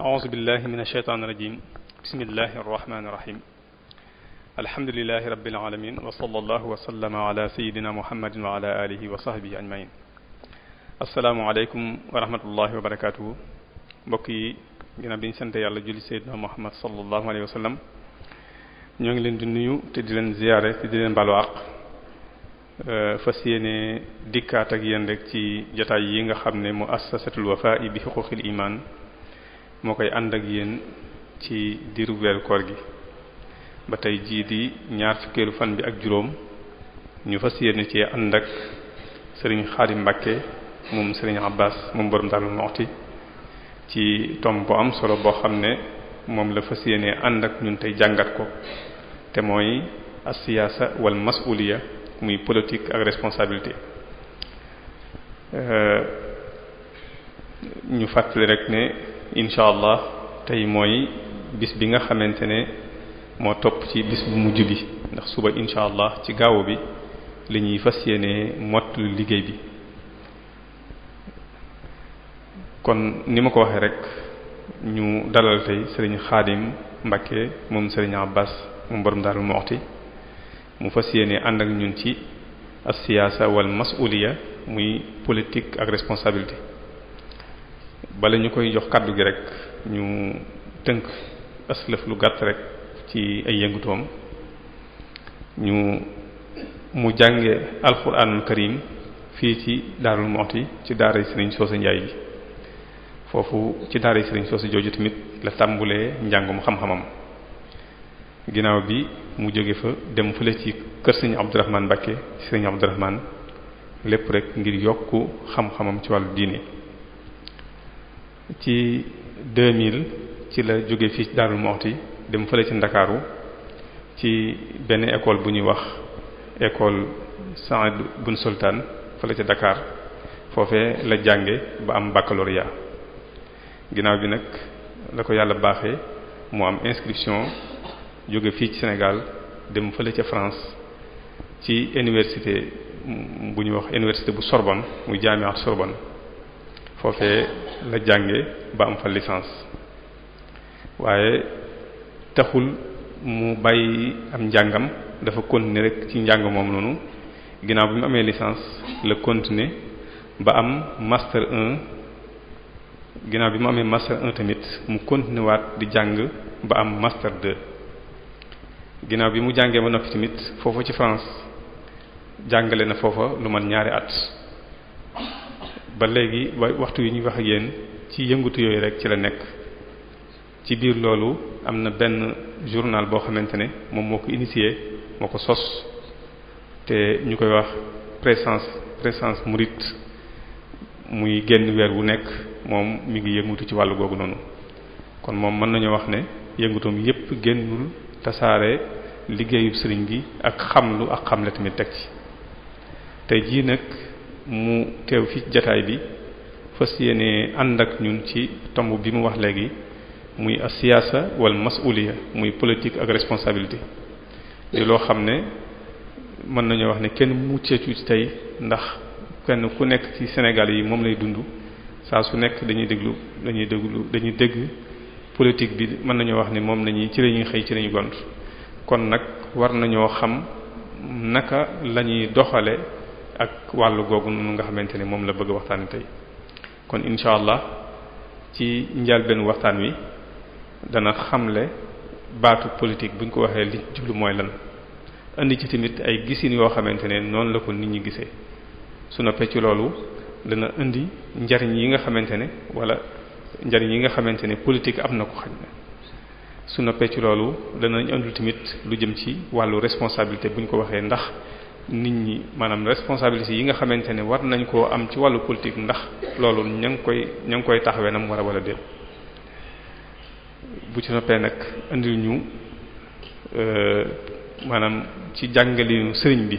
أعوذ بالله من الشيطان الرجيم بسم الله الرحمن الرحيم الحمد لله رب العالمين وصلى الله وسلم على سيدنا محمد وعلى آله وصحبه أجمعين السلام عليكم ورحمة الله وبركاته mbokk yi ginnaaw bi ñu sant yàlla julli Seydina Muhammad sallallahu alayhi wa sallam ñoo ngi leen di nuyu te di leen ziyaare te di leen balu àq fas yéene dikkaat ak yéen rek ci jotaay yi nga xam ne muassasatul Wafa bi huquqil iman moo koy ànd ak yéen ci diiru weeru koor gi ba tey jii di ñaar fukkeelu fan bi ak juróom ñu fas yéene ci ànd ak sëriñ Xaadim Mbàkke moom sëriñ Abbas moom borom Daaru Muxti ci tomb bu am solo boo xam ne moom la fas yéene ànd ak ñun tey jàngat ko te mooy as-siyaasa wal mas'uliya muy politique ak responsabilité ñu fàttali rek ne incha allah tey mooy bis bi nga xamante ne moo topp ci bis bu mujj bi ndax suba incha allah ci gaawu bi li ñuy fas yéene mottlu liggéey bi kon ni ma ko waxee rek ñu dalal tey sëriñ Xaadim Mbàkke moom sëriñ Abbas moom borom Daaru Muxti mu fas yéene ànd ak ñun ci as-siyaasa wal mas'uliya muy politique ak responsabilité bala ñu koy jox kàddu gi rek ñu tënk aslëf lu gàtt rek ci ay yëngutoom mu jànge alquranul karim fii ci Daarul Muxti ci daara Sëriñ Soosa Njaay bi foofu ci daara Sëriñ Soosa jooju tamit la tàmbulee njàngum xam-xamam ginnaaw bi mu jóge fa dem fële ci kër Sëriñ Abdourahmane Mbacké ci Sëriñ Abdourahmane lépp rek ngir yokku xam-xamam ci wàllu diine ci 2000 ci la jóge fii ci Daarul Muxti dem fële ci Ndakaaru ci benn école bu ñuy wax école Saad Bun Sultan fële ci Dakar foofee la jànge ba am baccalauréat ginnaaw bi nag la ko yàlla baaxee mu am inscription jóge fii ci Sénégal dem fële ca France ci université bu ñuy wax université bu Sorbonne muy jaamiat Sorbonne foofee la jànge ba am fa licence waaye taxul mu bàyyi am njàngam dafa continuer rek ci njàng moom noonu ginnaaw bi mu amee licence la continuer ba am master 1 ginnaaw bi mu amee master 1 tamit mu continuer waat di jàng ba am master 2 ginnaaw bi mu jàngee ba noppi tamit foofu ci France jàngale na foofa lu man ñaari at ba léegi waxtu yi ñuy wax ak yéen ci yëngutu yooyu rek ci la nekk ci biir loolu am na benn journal boo xamante ne moom moo ko initié moo ko sos te ñu koy wax présence mouride muy génn weer wu nekk moom mi ngi yëngutu ci wàllu googu noonu kon moom mën nañoo wax ne yëngutoom yépp génnul tasaare liggéeyub sëriñ bi ak xamlu ak xamle tamit teg ci tey jii nag mu teew fi jataay bi fas yéene ànd ak ñun ci tomb bi mu wax léegi muy as-siyaasa wal mas'uliya muy politique ak responsabilité di loo xam ne mën nañoo wax ne kenn mucceetu ci tey ndax kenn ku nekk ci Sénégal yi moom lay dund saa su nekk dañuy dégg politique bi mën nañoo wax ni moom ci lañuy xëy ci lañuy gont kon nag war nañoo xam naka lañuy doxale ak wàllu googu noonu nga xamante ne moom la bëgg waxtaan tey kon incha allah ci njëlbéenu waxtaan wi dana xamle baatu politique buñ ko waxee li jublu mooy lan indi ci tamit ay gisin yoo xamante ne noonu la ko nit ñi gisee su noppee ci loolu dana indi njariñ yi nga xamante ne wala njariñ yi nga xamante ne politique am na ko xaj na su noppee ci loolu danañ indil tamit lu jëm ci wàllu responsabilité buñ ko waxee ndax nit ñi maanaam responsabilité yi nga xamante ne war nañ koo am ci wàllu politique ndax loolu ña ngi koy taxawee nam war a wala déet bu ci noppee nag indil ñu maanaam ci jàngalinu sëriñ bi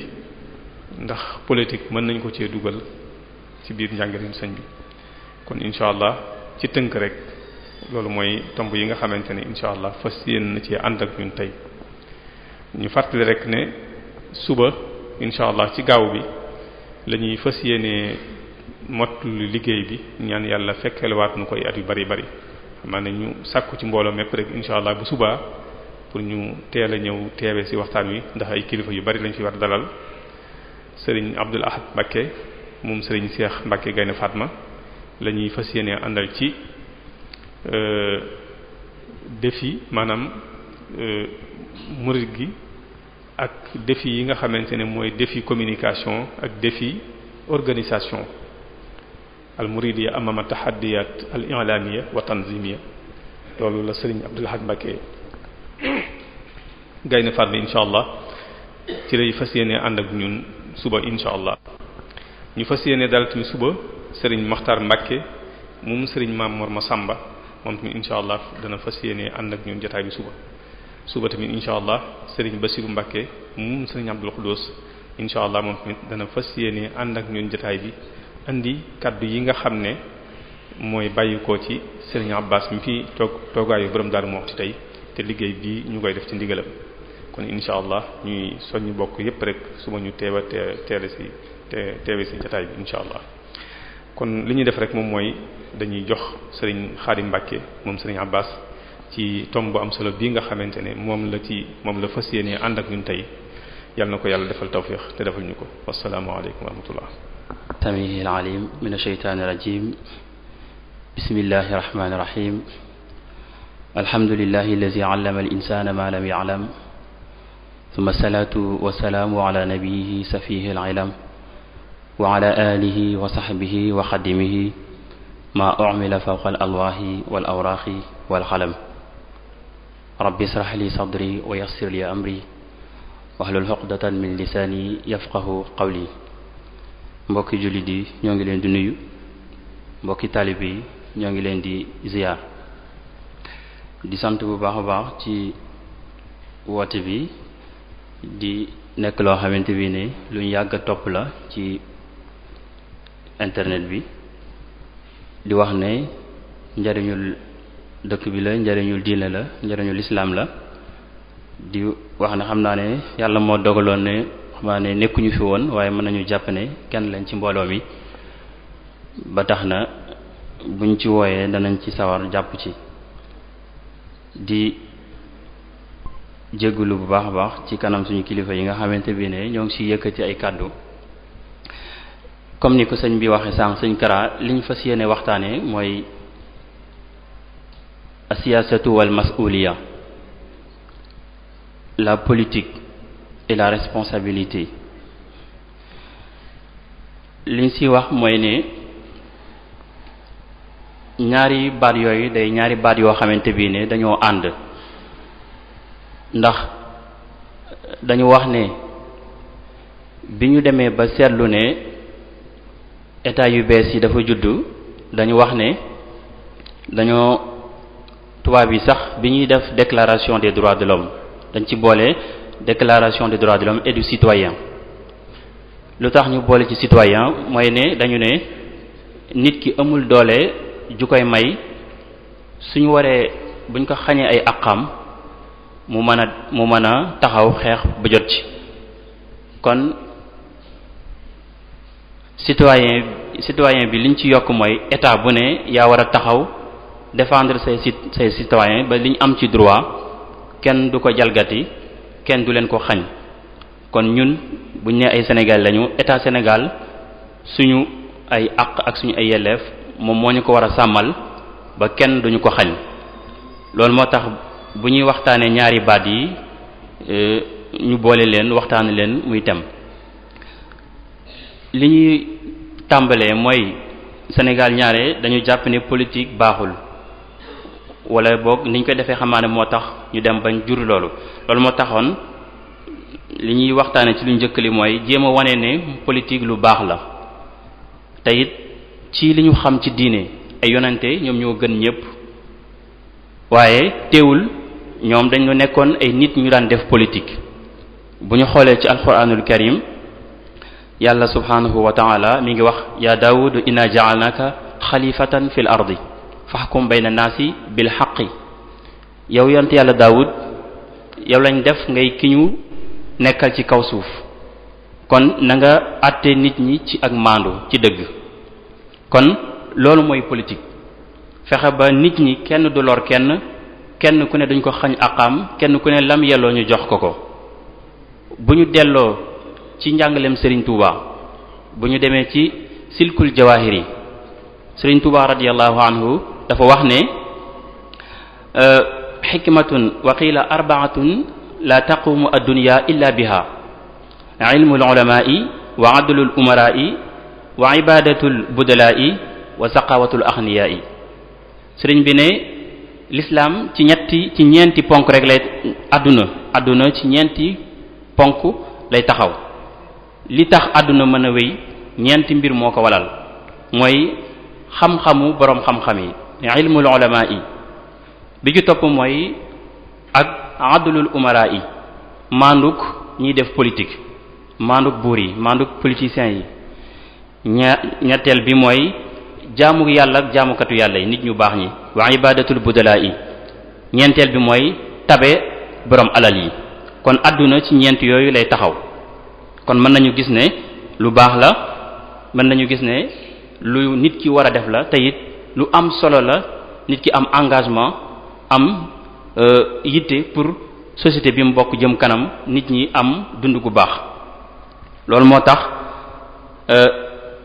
ndax politique mën nañ ko cee dugal ci biir njàngalinu sëriñ bi kon incha allah ci tënk rek loolu mooy tomb yi nga xamante ne incha allah fas yéen na ci ànd ak ñun tey ñu fàttali rek ne suba incha allah ci gaaw bi la ñuy fas yéene mott lu liggéey bi ñaan yàlla fekkeelewaat nu koy at yu bari bari xam ne ñu sàkku ci mbooloo mépp rek incha allah bu subaa pour ñu teel a ñëw teewe ci waxtaan wi ndax ay kilifa yu bari lañ fi war dalal sëriñ Abdul Ahad Mbacké moom sëriñ Cheikh Mbacké Gaynde Fatma la ñuy fas yéene àndal ci défi maanaam murid gi ak défi yi nga xamante ne mooy défi communication ak défi organisation al muridiyya amama tahaddiyat al i'lamiyya wa tanzimiyya loolu la sëriñ Abdul Ahad Mbacké Gaynde Fatma insha allah ci lay fas yéene ànd ak ñun suba insha allah ñu fas yéene dal tamit suba sëriñ Maxtar Mbacké moom sëriñ Maam Mor Masamba moom tamit insha allah dana fas yéene ànd ak ñun jotaay bi suba tamit insha allah sëriñ Basiru Mbacké moom sëriñ Abdul Xudoos insha allah moom tamit dana fas yéene ànd ak ñun jotaay bi indi kaddu yi nga xam ne mooy bàyyi ko ci sëriñ Abbas mi fi toogaayu borom Daaru Muxti tey te liggéey bii ñu koy def ci ndigalam kon insha allah ñuy soññ bokk yépp rek suba ñu teewe si jotaay bi insha allah kon li ñuy def rek moom mooy dañuy jox sëriñ Xaadim Mbacké moom sëriñ Abbas ci tomb bu am solo bii nga xamante ne moom la fas yéene ànd ak ñun tey yàlla na ko yàlla defal tawfiq te defal ñu ko wassalaamu aleykum wa rahmatullah samiihil aliim mina shaytaani rajiim bismillahir rahmaanir rahiim alhamdulillahi allazi allama al insaana ma lam ya'lam thumma salaatu wa salaamu ala nabiyyihi safihil ilam wa ala alihi wa sahbihi wa xadimihi ma u'mila fawqa al alwaahi wal awraaxi wal xalam rabbi israh li sadri wa yassir li amri wahlul uqdatan min lisaani yafqahu qawli mbokki jullit yi ñoo ngi leen di nuyu mbokki taalibe yi ñoo ngi leen di ziyaar di sant bu baax a baax ci woote bi di nekk loo xamante bi ne lu ñu yàgg a topp la ci internet bi di wax ne njariñul dëkk bi la njariñul diine la njariñul islaam la di wax ne xam naa ne yàlla moo dogaloon ne xam naa ne nekkuñu fi woon waaye mën nañu jàpp ne kenn lañ ci mbooloo mi ba tax na buñ ci wooyee danañ ci sawar jàpp ci di jéggulu bu baax a baax ci kanam suñu kilifa yi nga xamante bi ne ñoo ngi ci yëkkati ay kàddu comme ni ko sëñ bi waxee sànq sëñ Kara liñ fas yéene waxtaane mooy asiyaasatu wal mas'uliya la politique et la responsabilité liñ ci wax mooy ne ñaari baat yooyu day ñaari baat yoo xamante bi ne dañoo ànd ndax dañu wax ne bi ñu demee ba seetlu ne état yu bees yi dafa juddu dañu wax ne dañoo tubaab yi sax bi ñuy def déclaration des droits de l'homme dañ ci boole déclaration des droits de l'homme et du citoyen lu tax ñu boole ci citoyen mooy ne dañu ne nit ki amul doole ju koy may suñu waree buñ ko xañee ay àqam mu mën a taxaw xeex ba jot ci kon citoyen bi liñ ci yokk mooy état bu ne yaa war a taxaw défendre say citoyen ba liñ am ci droit kenn du ko jalgati kenn du leen ko xañ kon ñun buñ ne ay Sénégal lañu état Sénégal suñu ay àq ak suñu ay yelleef moom moo ñu ko war a sàmmal ba kenn duñu ko xañ loolu moo tax bu ñuy waxtaanee ñaari baat yi ñu boole leen waxtaane leen muy tem li ñuy tàmbalee mooy Sénégal ñaare dañu jàpp ne politique baaxul wala boog niñ ko defee xamaane moo tax ñu dem bañ jur loolu moo taxoon li ñuy waxtaane ci lu njëkk li mooy jéem a wane ne politique lu baax la te it ci li ñu xam ci diine ay yonante ñoom ñoo gën ñépp waaye teewul ñoom dañu nekkoon ay nit ñu daan def politique bu ñu xoolee ci alquranul karim yàlla subhanahu wa ta'ala mi ngi wax ya daawud inna ja'alnaka xalifatan fil ardi fahkum bayna naasi bil haqqi yow yonent yàlla daawud yow lañ def ngay ki ñu nekkal ci kaw suuf kon na nga àtte nit ñi ci ak maandu ci dëgg kon loolu mooy politique fexe ba nit ñi kenn du lor kenn ku ne duñ ko xañ aqam kenn ku ne lam yelloo ñu jox ko bu ñu delloo ci njàngaleem Serigne Touba bu ñu demee ci silkul jawahiri Serigne Touba radiyallahu anhu dafa wax ne xikmatun wa qiila arbaatun la taqumu addunya illa biha ilmul ulamaa'i wa adlul umaraa'i wa ibadatul budalaa'i wa saqawatul axniyaa'i sëriñ bi ne l'islam ci ñeenti ponk rek lay àdduna ci ñeenti ponk lay taxaw li tax àdduna mën a wéy ñeenti mbir moo ko walal mooy xam-xamu boroom xam-xam yi ilmul ulamaa'i bi ci topp mooy ak adlul umaraa'i maanduk ñiy def politique maanduk buur yi maanduk politiciens yi ñetteel bi mooy jaamu yàlla ak jaamukatu yàlla yi nit ñu baax ñi wa ibadatul budala yi ñeenteel bi mooy tabe borom alal yi kon àdduna ci ñeent yooyu lay taxaw kon mën nañu gis ne lu baax la mën nañu gis ne lu nit ki war a def la te it lu am solo la nit ki am engagement am yitte pour société bi mu bokk jëm kanam nit ñi am dund gu baax loolu moo tax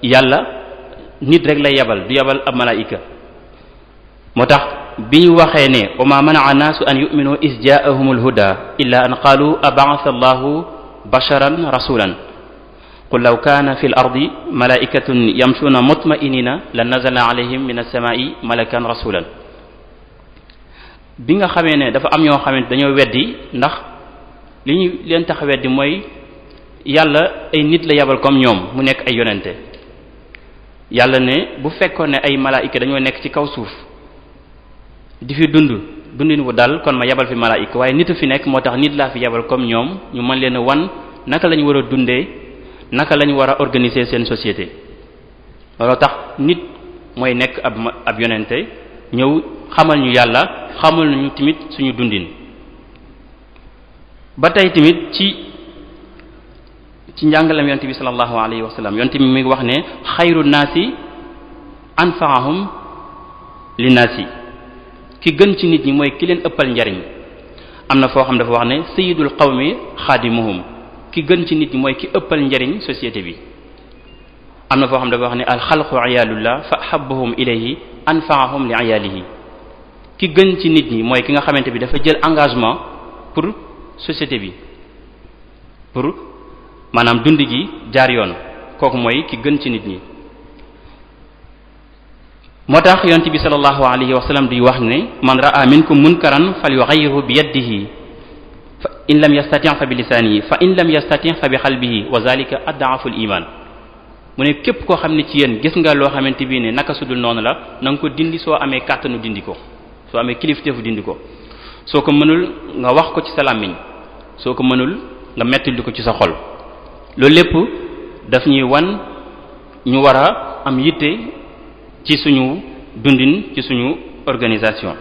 yàlla nit rek lay yabal du yabal ab malaayika moo tax bi ñu waxee ne wa ma manaa naasu an yu'minu is jaa'ahumul huda illa an qaalu ab'atha allahu basharan rasulan qul law kaana fi l ardi malaa'ikatun yamshuuna mutma'inina la nazala alayhim min as-samaa'i malakan rasulan bi nga xamee ne dafa am ñoo xamante dañoo weddi ndax li ñu leen tax a weddi mooy yàlla ay nit la yabal comme ñoom mu nekk ay yonente yàlla ne bu fekkoon ne ay malaayika dañoo nekk ci kaw suuf di fi dundin wu dal kon ma yabal fi malaayika waaye nit a fi nekk moo tax nit laa fi yabal comme ñoom ñu mën leen a wan naka la ñu war a dundee naka la ñu war a organiser seen société looloo tax nit mooy nekk ab yonente ñëw xamal ñu yàlla xamal nañu tamit suñu dundin ba tey tamit ci njàngalam yonte bi sallallahu alayhi wa sallam yonte bi mi ngi wax ne xayru naasi anfaahum li naasi ki gën ci nit ñi mooy ki leen ëppal njariñ am na foo xam dafa wax ne sayyidul qawmi xaadimuhum ki gën ci nit ñi mooy ki ëppal njariñ société bi am na foo xam dafa wax ne alxalqu iyaalullah fa ahabbuhum ilayhi anfaahum li iyaalihi ki gën ci nit ñi mooy ki nga xamante bi dafa jël engagement pour société bi pour maanaam dund gi jaar yoon kooku mooy ki gën ci nit ñi moo tax yonent bi sallallahu alayhi wa sallam di wax ne man ra'a minkum munkaran falyughayyirhu bi yadihi fa in lam yastati' fa bi lisanihi fa in lam yastati' fa bi qalbihi wa zalika ad'afu al-iman mu ne képp koo xam ne ci yéen gis nga loo xamante bi ne naka sudul noonu la na nga ko dindi soo amee kàttanu dindi ko soo amee kilifteefu dindi ko soo ko mënul nga wax ko ci sa làmmiñ soo ko mënul nga mettili ko ci sa xol loolu lépp daf ñuy wan ñu war a am yitte ci suñu dundin ci suñu organisation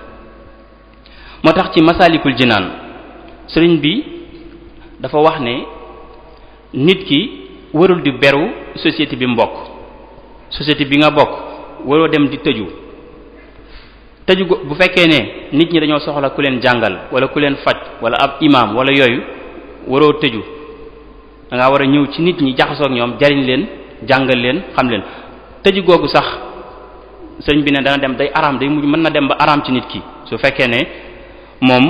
moo tax ci masalikul jinaan sëriñ bi dafa wax ne nit ki warul di beru société bi mbokk société bi nga bokk waroo dem di tëju bu fekkee ne nit ñi dañoo soxla ku leen jàngal wala ku leen faj wala ab imam wala yooyu waroo tëju da ngaa war a ñëw ci nit ñi jaxasoo ak ñoom jariñ leen jàngal leen xam leen tëju googu sax sëñ bi ne dana dem day araam day mujj mën na dem ba araam ci nit ki su fekkee ne moom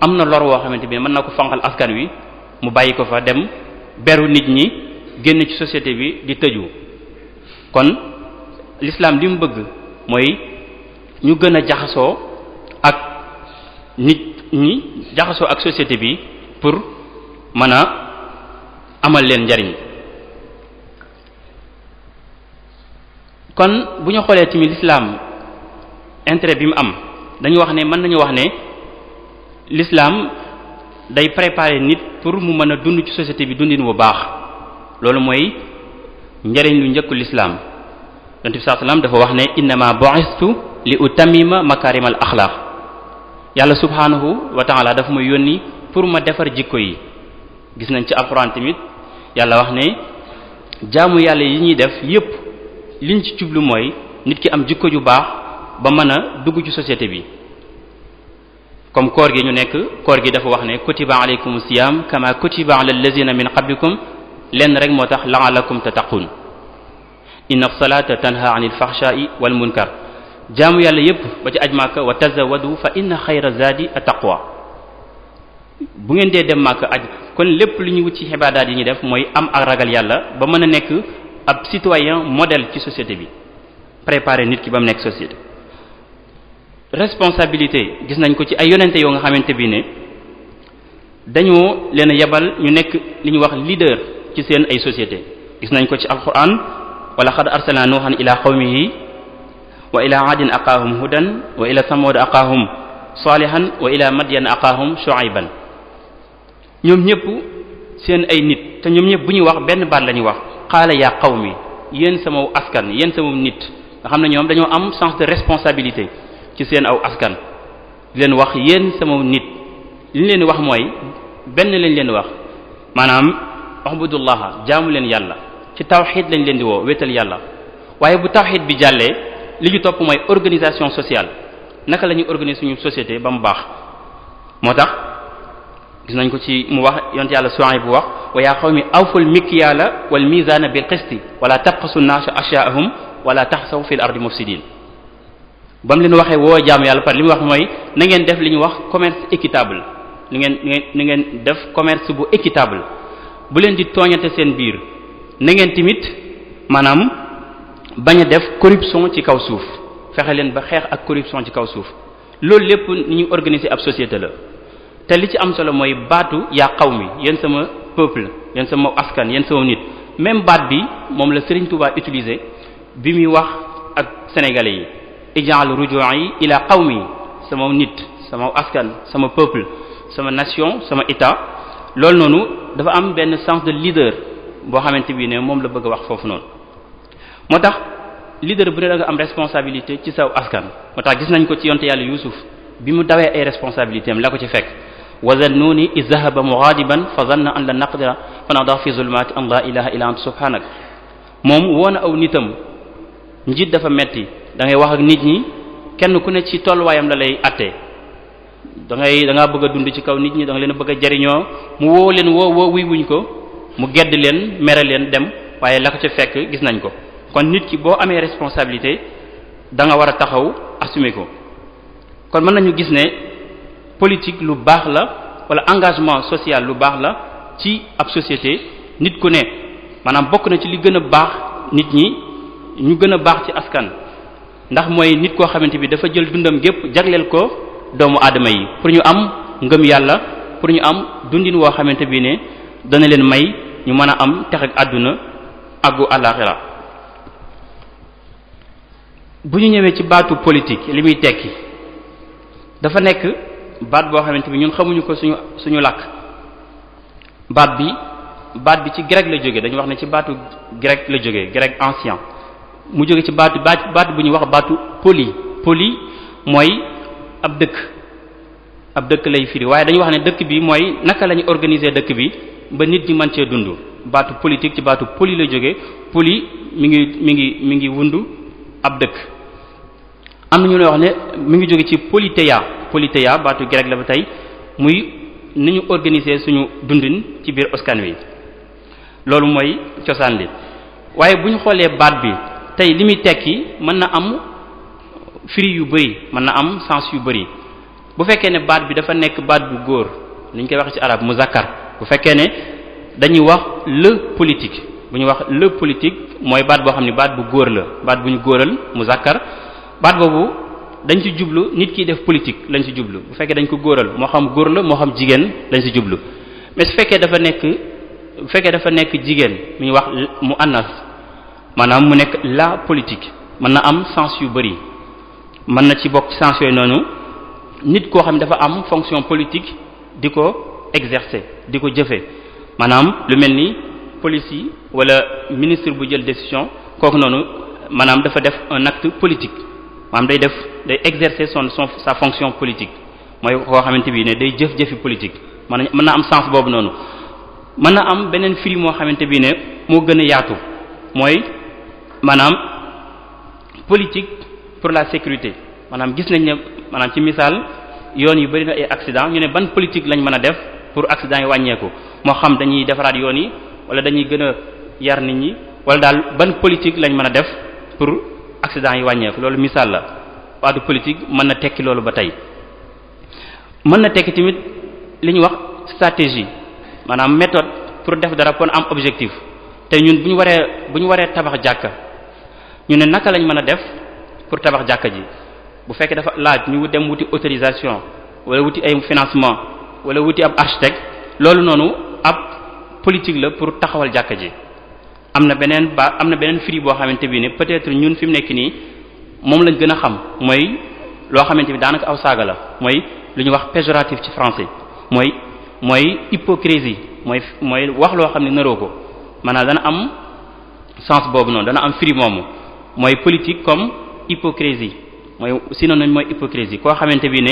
am na lor woo xamante bi mën na ko fanqal askan wi mu bàyyi ko fa dem beru nit ñi génn ci société bi di tëju kon l'islam li mu bëgg mooy ñu gën a jaxasoo ak nit ñi jaxasoo ak société bi pour mën a amal leen njariñ kon bu ñu xoolee tamit l'islam intérêt bi mu am dañu wax ne mën nañu wax ne l'islam day préparer nit pour mu mën a dund ci société bi dundin bu baax loolu mooy njariñ lu njëkku l'islam yonent bi sallallahu alayhi wasallam dafa wax ne innama bu'istu li utammima makarimal axlaq yàlla subhanahu wa ta'ala dafa ma yónni pour ma defar jikko yi gis nañ ci alxuraan tamit yàlla wax ne jaamu yàlla yi ñuy def yépp liñ ci jublu mooy nit ki am jikko ju baax ba mën a dugg ci société bi. comme koor gi ñu nekk koor gi dafa wax ne kutiba alaykum siyam kama kutiba ala allazina min qablikum lenn rek moo tax la'allakum tattaqun inna salata tanha anil fahsha'i wal munkar jaamu yàlla yépp ba ci aj Màkka wa tazawadu fa inna xayra zadi at-taqwa bu ngeen dee dem Màkka aj kon lépp lu ñu wut ci xibaadaat yi ñu def mooy am ak ragal yàlla ba mën a nekk ab citoyen modèle ci société bi préparer nit ki ba mu nekk société. responsabilité gis nañ ko ci ay yonente yoo nga xamante bi ne dañoo leen yebal ñu nekk li ñuy wax leader ci seen ay société gis nañ ko ci alquran wala xad arsalna nuuhan ila qawmihi wa ila aadin aqaahum hudan wa ila samud aqaahum salihan wa ila madyan aqaahum shuayban ñoom ñëpp seen ay nit te ñoom ñëpp bu ñuy wax benn baat la ñuy wax qaala yaa qawmi yéen sama askan yéen sama nit nga xam ne ñoom dañoo am sens de responsabilité ci seen aw askan leen wax yéen sama nit li ñu leen di wax mooy benn lañ leen di wax maanaam ubudullaha jaamu leen yàlla ci tawxid lañ leen di woo wéetal yàlla waaye bu tawxid bi jàllee li ñu topp mooy organisation sociale naka la ñuy organiser suñu société ba mu baax moo tax gis nañ ko ci mu wax yonent yàlla Suayb bu wax wa yaa qawmi awful mikyaala wal mizaana bil qisti wala tabxasu naasa ashyaahum wala taxsaw fil ardi mufsidin ba mu leen waxee woo jaamu yàlla par li mu wax mooy na ngeen def li ñuy wax commerce équitable ni ngeen def commerce bu équitable bu leen di tooñate seen biir na ngeen tamit maanaam bañ a def corruption ci kaw suuf fexe leen ba xeex ak corruption ci kaw suuf loolu lépp ni ñu organiser ab société la te li ci am solo mooy baatu yaa qawmi yéen sama peuple yéen sama askan yéen sama nit même baat bi moom la Serigne Touba utilisé bi muy wax ak sénégalais yi ij'al ruju'i ila qawmi sama nit sama askan sama peuple sama nation sama état loolu noonu dafa am benn sens de leader boo xamante bi ne moom la bëgg a wax foofu noonu moo tax leader bu ne da nga am responsabilité ci saw askan moo tax gis nañ ko ci yonte yàlla Yuusuf bi mu dawee ay responsabilité am la ko ci fekk wa zannuni iz zahaba mughadiban fa zanna an lan naqdira fa nada fi zulumati an la ilaha illa anta subhanak moom woona aw nitam njiit dafa metti da ngay wax ak nit ñi kenn ku ne ci tolluwaayam la lay attee da ngaa bëgg a dund ci kaw nit ñi da nga leen a bëgg a jariñoo mu woo leen woo wuy wuñ ko mu gedd leen mere leen dem waaye la ko ca fekk gis nañ ko kon nit ki boo amee responsabilité da nga war a taxaw assumer ko kon mën nañu gis ne politique lu baax la wala engagement social lu baax la ci ab société nit ku ne maanaam bokk na ci li gën a baax nit ñi ñu gën a baax ci askan ndax mooy nit koo xamante bi dafa jël dundam gépp jagleel ko doomu aadama yi pour ñu am ngëm yàlla pour ñu am dundin woo xamante bi ne dana leen may ñu mën a am tex ak àdduna àggu àllaaxira bu ñu ñëwee ci baatu politique li muy tekki dafa nekk baat boo xamante bi ñun xamuñu ko suñu làkk baat bi ci grec la jóge dañu wax ne ci baatu grec la jóge grec ancien mu jóge ci baat bu ñuy wax baatu poli mooy ab dëkk lay firi waaye dañuy wax ne dëkk bi mooy naka la ñu organiser dëkk bi ba nit ñi mën cee dund baatu politique ci baatu poli la jóge poli mi ngi wundu ab dëkk am na ñu ne wax ne mi ngi jóge ci politeia baatu grec la ba tey muy ni ñu organiser suñu dundin ci biir askan wi loolu mooy cosaan li waaye bu ñu xoolee baat bi tey li muy tekki mën na am firi yu bari mën na am sens yu bari bu fekkee ne baat bi dafa nekk baat bu góor li ñu koy wax ci arab muzakkar bu fekkee ne dañuy wax le politique bu ñu wax le politique mooy baat boo xam ne baat bu góor la baat bu ñu góoral muzakkar baat boobu dañ ci jublu nit ki def politique lañ ci jublu bu fekkee dañ ko góoral moo xam góor la moo xam jigéen lañ ci jublu mais su fekkee dafa nekk jigéen mu ñu wax mu annas maanaam mu nekk la politique mën na am sens yu bari mën na ci bokk sens yooyu noonu nit koo xam ne dafa am fonction politique di ko exercer di ko jëfe maanaam lu mel ni police yi wala ministre bu jël décision kooku noonu maanaam dafa def un acte politique maanaam day exercer sa fonction politique mooy koo xamante bi ne day jëf-jëfi politique mën na am sens boobu noonu mën na am beneen firi moo xamante bi ne moo gën a yaatu mooy maanaam politique pour la sécurité maanaam gis nañ ne maanaam ci misaal yoon yu bari na ay accident ñu ne ban politique lañ mën a def pour accident yi wàññeeku moo xam dañuy defaraat yoon yi wala dañuy gën a yar nit ñi wala daal ban politique lañ mën a def pour accident yi wàññeeku loolu misaal la baatu politique mën na tekki loolu ba tey mën na tekki tamit li ñuy wax stratégie maanaam méthode pour def dara pour am objectif te ñun bu ñu waree tabax jàkka ñu ne naka lañ mën a def pour tabax jàkka ji bu fekkee dafa laaj ñu dem wuti autorisation wala wuti ay financement wala wuti ab architecte loolu noonu ab politique la pour taxawal jàkka ji am na beneen firi boo xamante bi ne peut-être ñun fi mu nekk nii moom lañ gën a xam mooy loo xamante bi daanaka aw saaga la mooy lu ñuy wax péjoratif ci français mooy hypocrisie mooy wax loo xam ne naroo ko maanaam dana am sens boobu noonu dana am firi moomu mooy politique comme hypocrisie mooy synonyme mooy hypocrisie koo xamante bi ne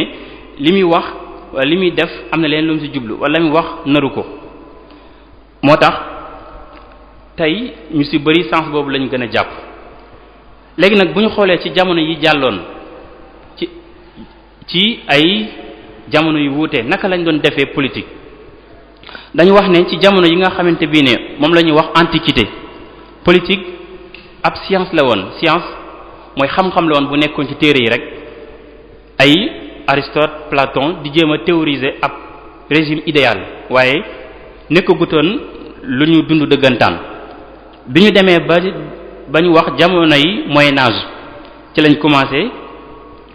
li muy wax wala li muy def am na leen lu mu ci jublu wala li muy wax naru ko moo tax tey ñu ci bari sens boobu lañu gën a jàpp léegi nag bu ñu xoolee ci jamono yi jàlloon ci ay jamono yu wuute naka lañ doon defee politique dañu wax ne ci jamono yi nga xamante bii ne moom la ñuy wax antiquité politique ab science la woon science mooy xam-xam la woon bu nekkoon ci téere yi rek ay Aristote Platon di jéem a théoriser ab régime idéal waaye nekkagutoon lu ñu dund dëggantaan bi ñu demee ba ñu wax jamono yi Moyen Âge ci lañ commencé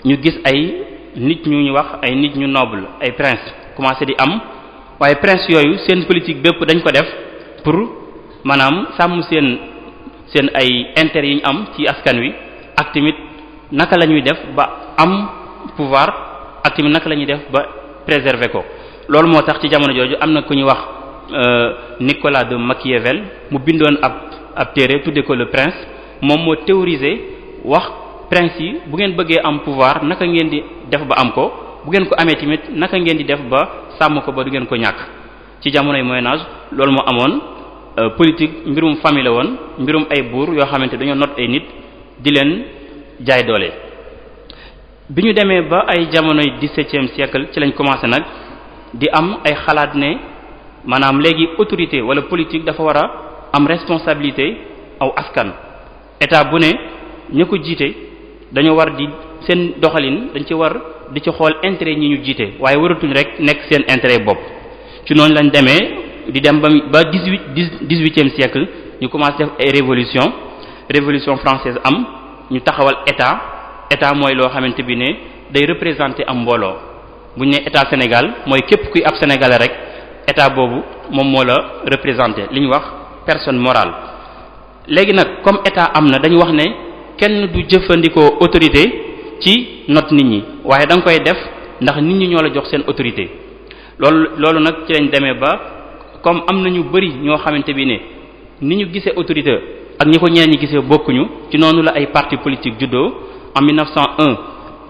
ñu gis ay nit ñu wax ay nit ñu noble ay prince commencé di am waaye prince yooyu seen politique bépp dañ ko def pour maanaam sàmm seen ay intérêts yi ñu am ci askan wi ak tamit naka la ñuy def ba am pouvoir ak tamit naka la ñuy def ba préserver ko loolu moo tax ci jamono jooju am na ku ñuy wax Nicolas de Machiavel mu bindoon ab téere tudde ko le prince moom moo théorisé wax prince yi bu ngeen bëggee am pouvoir naka ngeen di def ba am ko bu ngeen ko amee tamit naka ngeen di def ba sàmm ko ba du ngeen ko ñàkk ci jamonoy Moyen Âge loolu moo amoon politique mbirum famille la woon mbirum ay buur yoo xamante dañoo not ay nit di leen jaay doole. bi ñu demee ba ay jamonoy 17e siècle ci lañ commencé nag di am ay xalaat ne maanaam léegi autorité wala politique dafa war a am responsabilité aw askan état bu ne ña ko jiite dañoo war di seen doxalin dañ ci war di ci xool intérêt ñi ñu jiite waaye waratuñ rek nekk seen intérêt bopp ci noonu lañ demee di dem ba 18e siècle ñu commencé def ay révolution française am ñu taxawal état mooy loo xamante bi ne day représenter am mbooloo bu ñu ne état Sénégal mooy képp kuy ab sénégalais rek état boobu moom moo la représenter li ñu wax personne morale léegi nag comme état am na dañu wax ne kenn du jëfandikoo autorité ci not nit ñi waaye da nga koy def ndax nit ñi ñoo la jox seen autorité loolu nag ci lañ demee ba comme am na ñu bari ñoo xamante bi ne ni ñu gisee autorité ak ñi ko ñeneen ñi gisee bokkuñu ci noonu la ay parti politique juddoo en 1901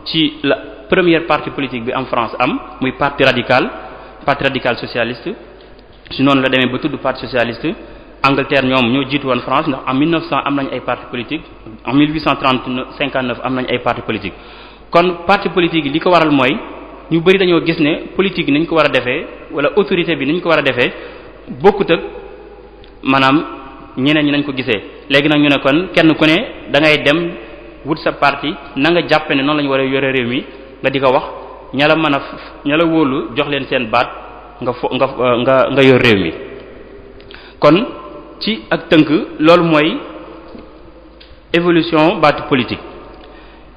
ci la première parti politique bi am France am muy parti radical socialiste ci noonu la demee ba tudd parti socialiste Angleterre ñoom ñoo jiitu woon France ndax en 1900 am nañu ay parti politique en 1859 am nañu ay parti politique kon parti politique yi li ko waral mooy ñu bari dañoo gis ne politique yi nañ ko war a defee wala autorité bi nañ ko war a defee bokkut ak maanaam ñeneen ñi nañ ko gisee léegi nag ñu ne kon kenn ku ne da ngay dem wut sa parti na nga jàppe ne noonu la ñu war a yore réew mi nga di ko wax ña la wóolu jox leen seen baat nga yor réew mi kon ci ak tënk loolu mooy évolution baatu politique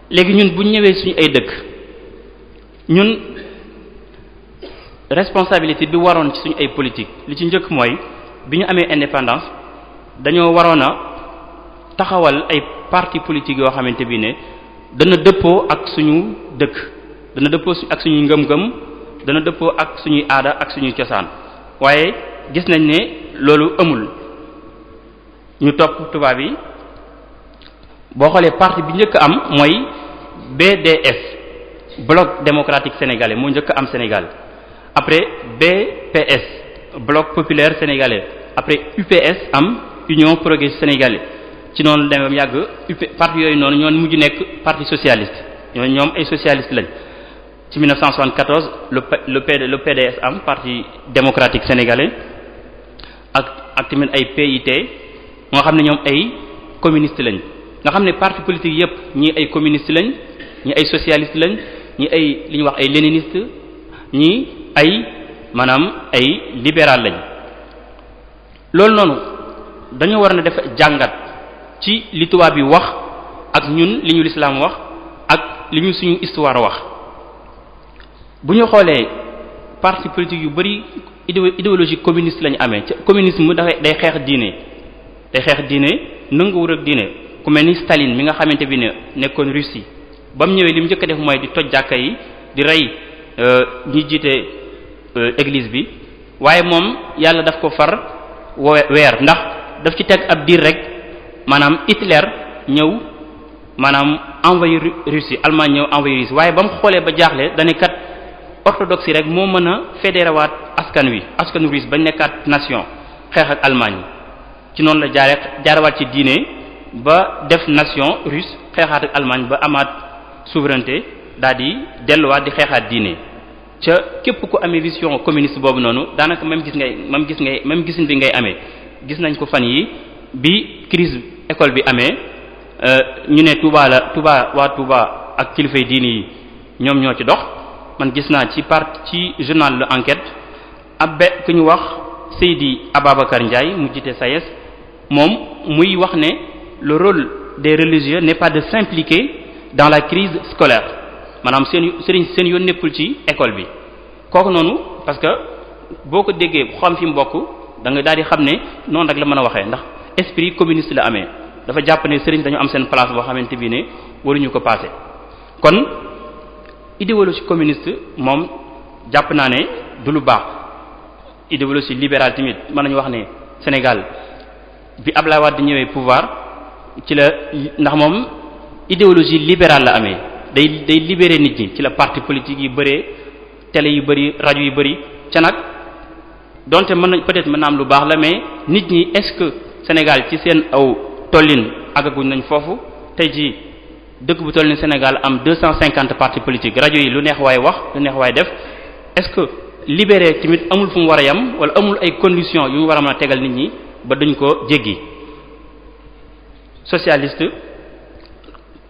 léegi ñun bu ñëwee suñu ay dëkk ñun responsabilité bi waroon ci suñu ay politique li ci njëkk mooy bi ñu amee indépendance dañoo waroon a taxawal ay parti politique yoo xamante bi ne dana dëppoo ak suñu dëkk dana dëppoo ak suñuy ngëm-ngëm dana dëppoo ak suñuy aada ak suñuy cosaan waaye gis nañ ne loolu amul ñu topp tubaab yi boo xoolee parti bi njëkk am mooy BDS bloc démocratique sénégalais moo njëkk am Sénégal après BPS bloc populaire sénégalais après UPS am union progressiste sénégalais ci noonu demee yàgg parti yooyu noonu ñoo mujj nekk parti socialiste ñoom ay socialiste lañ ci 1974 le PDS am parti démocratique sénégalais ak tamit ay PIT moo xam ne ñoom ay communiste lañ nga xam ne parti politique yépp ñii ay communiste lañ ñii ay socialiste lañ ñii ay li ñuy wax ay léniniste ñii ay maanaam ay libéral lañ loolu noonu dañoo war na def jàngat ci li tubaab bi wax ak ñun li ñu lislaam wax ak li ñu suñu histoire wax bu ñu xoolee parti politique yu bari idéologie communiste lañu amee ca communisme day xeex diine nanguwul ak diine ku mel ni Staline mi nga xamante bi ne nekkoon Russie ba mu ñëwee li mu njëkk a def mooy di toj jàkka yi di rey ñi jiite église bi waaye moom yàlla daf ko far weer ndax daf ci teg ab diir rek maanaam Hitler ñëw maanaam envoyé Russie Allemagne ñëw envoyé Russie waaye ba mu xoolee ba jaaxle dañu kat orthodoxie rek moo mën a fédéré waat askanu russe bañ nekkaat nation xeex ak Allemagne ci noonu la jaarewaat ci diine ba def nation russe xeexaat ak Allemagne ba amaat souveraineté daal di delluwaat di xeexaat diine ca képp ku amee vision communiste boobu noonu daanaka même gisin bi ngay amee gis nañ ko fan yi bi crise école bi amee ñu ne waa Touba ak kilifay diine yi ñoom ñoo ci dox man gis naa ci journal Le Enquête ku ñu wax Seydi Ababacar Ndiaye mu jiite SAES moom muy wax ne le rôle des religieux n'est pas de s'impliquer dans la crise scolaire maanaam seen yoon nekkul ci école bi kooku noonu parce que boo ko déggee xam fi mu bokk da nga daal di xam ne noonu rek la mën a waxee ndax esprit communiste la amee dafa jàpp ne sëriñ dañu am seen place boo xamante bi ne waruñu ko passé kon idéologie communiste moom jàpp naa ne du lu baax idéologie libérale tamit mën nañu wax ne Sénégal bi Abdoulaye Wade ñëwee pouvoir ci la ndax moom idéologie libérale la amee day libérer nit ñi ci la parti politique yi bëree télé yu bëri rajo yu bëri ca nag donte peut-être mën na am lu baax la mais nit ñi est-ce que Sénégal ci seen aw tollin àggaguñ nañ foofu tey jii dëkk bu toll ni Sénégal am 250 partis politiques rajo yi lu neex waay wax lu neex waay def est-ce que libéré tamit amul fu mu war a yam wala amul ay conditions yu ñu war a mën a tegal nit ñi ba duñ ko jéggi socialiste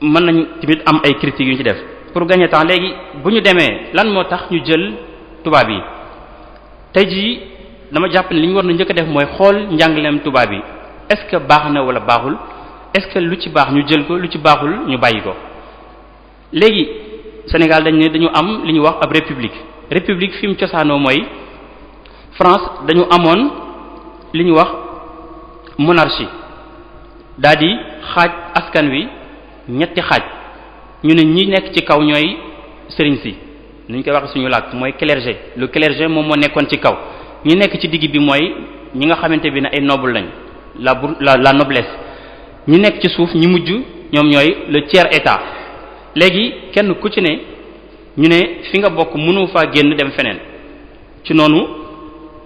mën nañ tamit am ay critiques yu ñu ci def pour gagner temps léegi bu ñu demee lan moo tax ñu jël tubaab yi tey jii dama jàpp ne li ñu war na njëkk a def mooy xool njàngaleem tubaab yi est-ce que baax na wala baaxul est-ce que lu ci baax ñu jël ko lu ci baaxul ñu bàyyi ko léegi Sénégal dañ ne dañu am li ñuy wax ab république fi mu cosaanoo mooy France dañu amoon li ñuy wax monarchie daal di xaaj askan wi ñetti xaaj ñu ne ñi nekk ci kaw ñooy sëriñ si ni ñu koy wax suñu làkk mooy clergé le clergé moom moo nekkoon ci kaw ñi nekk ci digg bi mooy ñi nga xamante bi ne ay noble lañ la noblesse ñi nekk ci suuf ñi mujj ñoom ñooy le tiers état léegi kenn ku ci ne ñu ne fi nga bokk mënu faa génn dem feneen ci noonu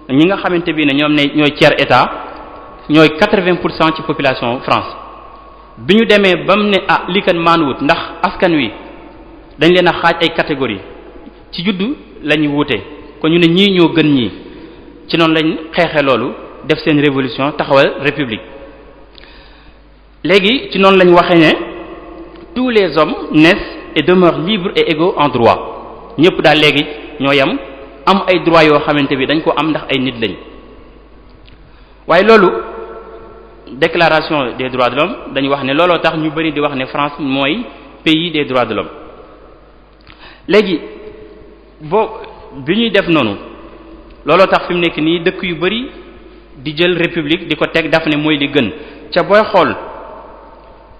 ñi nga xamante bi ne ñoom ne ñooy tiers état ñooy 80% ci population France bi ñu demee ba mu ne li kan maanuwut ndax askan wi dañ leen a xaaj ay catégorie ci juddu la ñu wuute kon ñu ne ñii ñoo gën ñii ci noonu lañ xeexee loolu def seen révolution taxawal république léegi ci noonu lañ waxee ne tous les hommes naissent et demeurent libres et égaux en droit ñëpp daal léegi ñoo yem am ay droits yoo xamante bi dañ ko am ndax ay nit lañ waaye loolu déclaration des droits de l'homme dañu wax ne looloo tax ñu bari di wax ne France mooy pays des droits de l'homme léegi bi ñuy def noonu looloo tax fi mu nekk nii dëkk yu bari di jël république di ko teg daf ne mooy li gën ca booy xool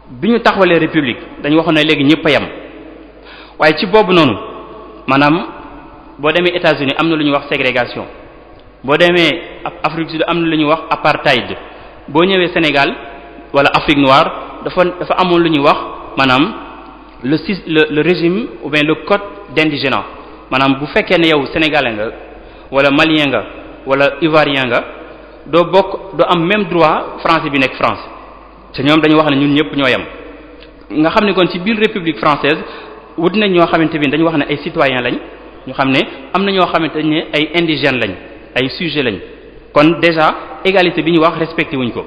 bi ñu taxawalee république dañu waxoon ne léegi ñëpp a yem waaye ci boobu noonu maanaam boo demee États-Unis am na lu ñuy wax ségrégation boo demee Afrique du Sud am na lu ñuy wax apartheid boo ñëwee Sénégal wala Afrique noire dafa amoon lu ñuy wax maanaam le régime ou bien le code d'indigénat maanaam bu fekkee ne yow sénégalais nga wala malien nga wala ivoirien nga doo am même droit français bi nekk France te ñoom dañu wax ne ñun ñëpp ñoo yem nga xam ne kon ci biir république française wut nañ ñoo xamante bi dañu wax ne ay citoyens lañ ñu xam ne am na ñoo xamante ne ay indigènes lañ ay sujets lañ kon déjà égalité bi ñu wax respecté wuñ ko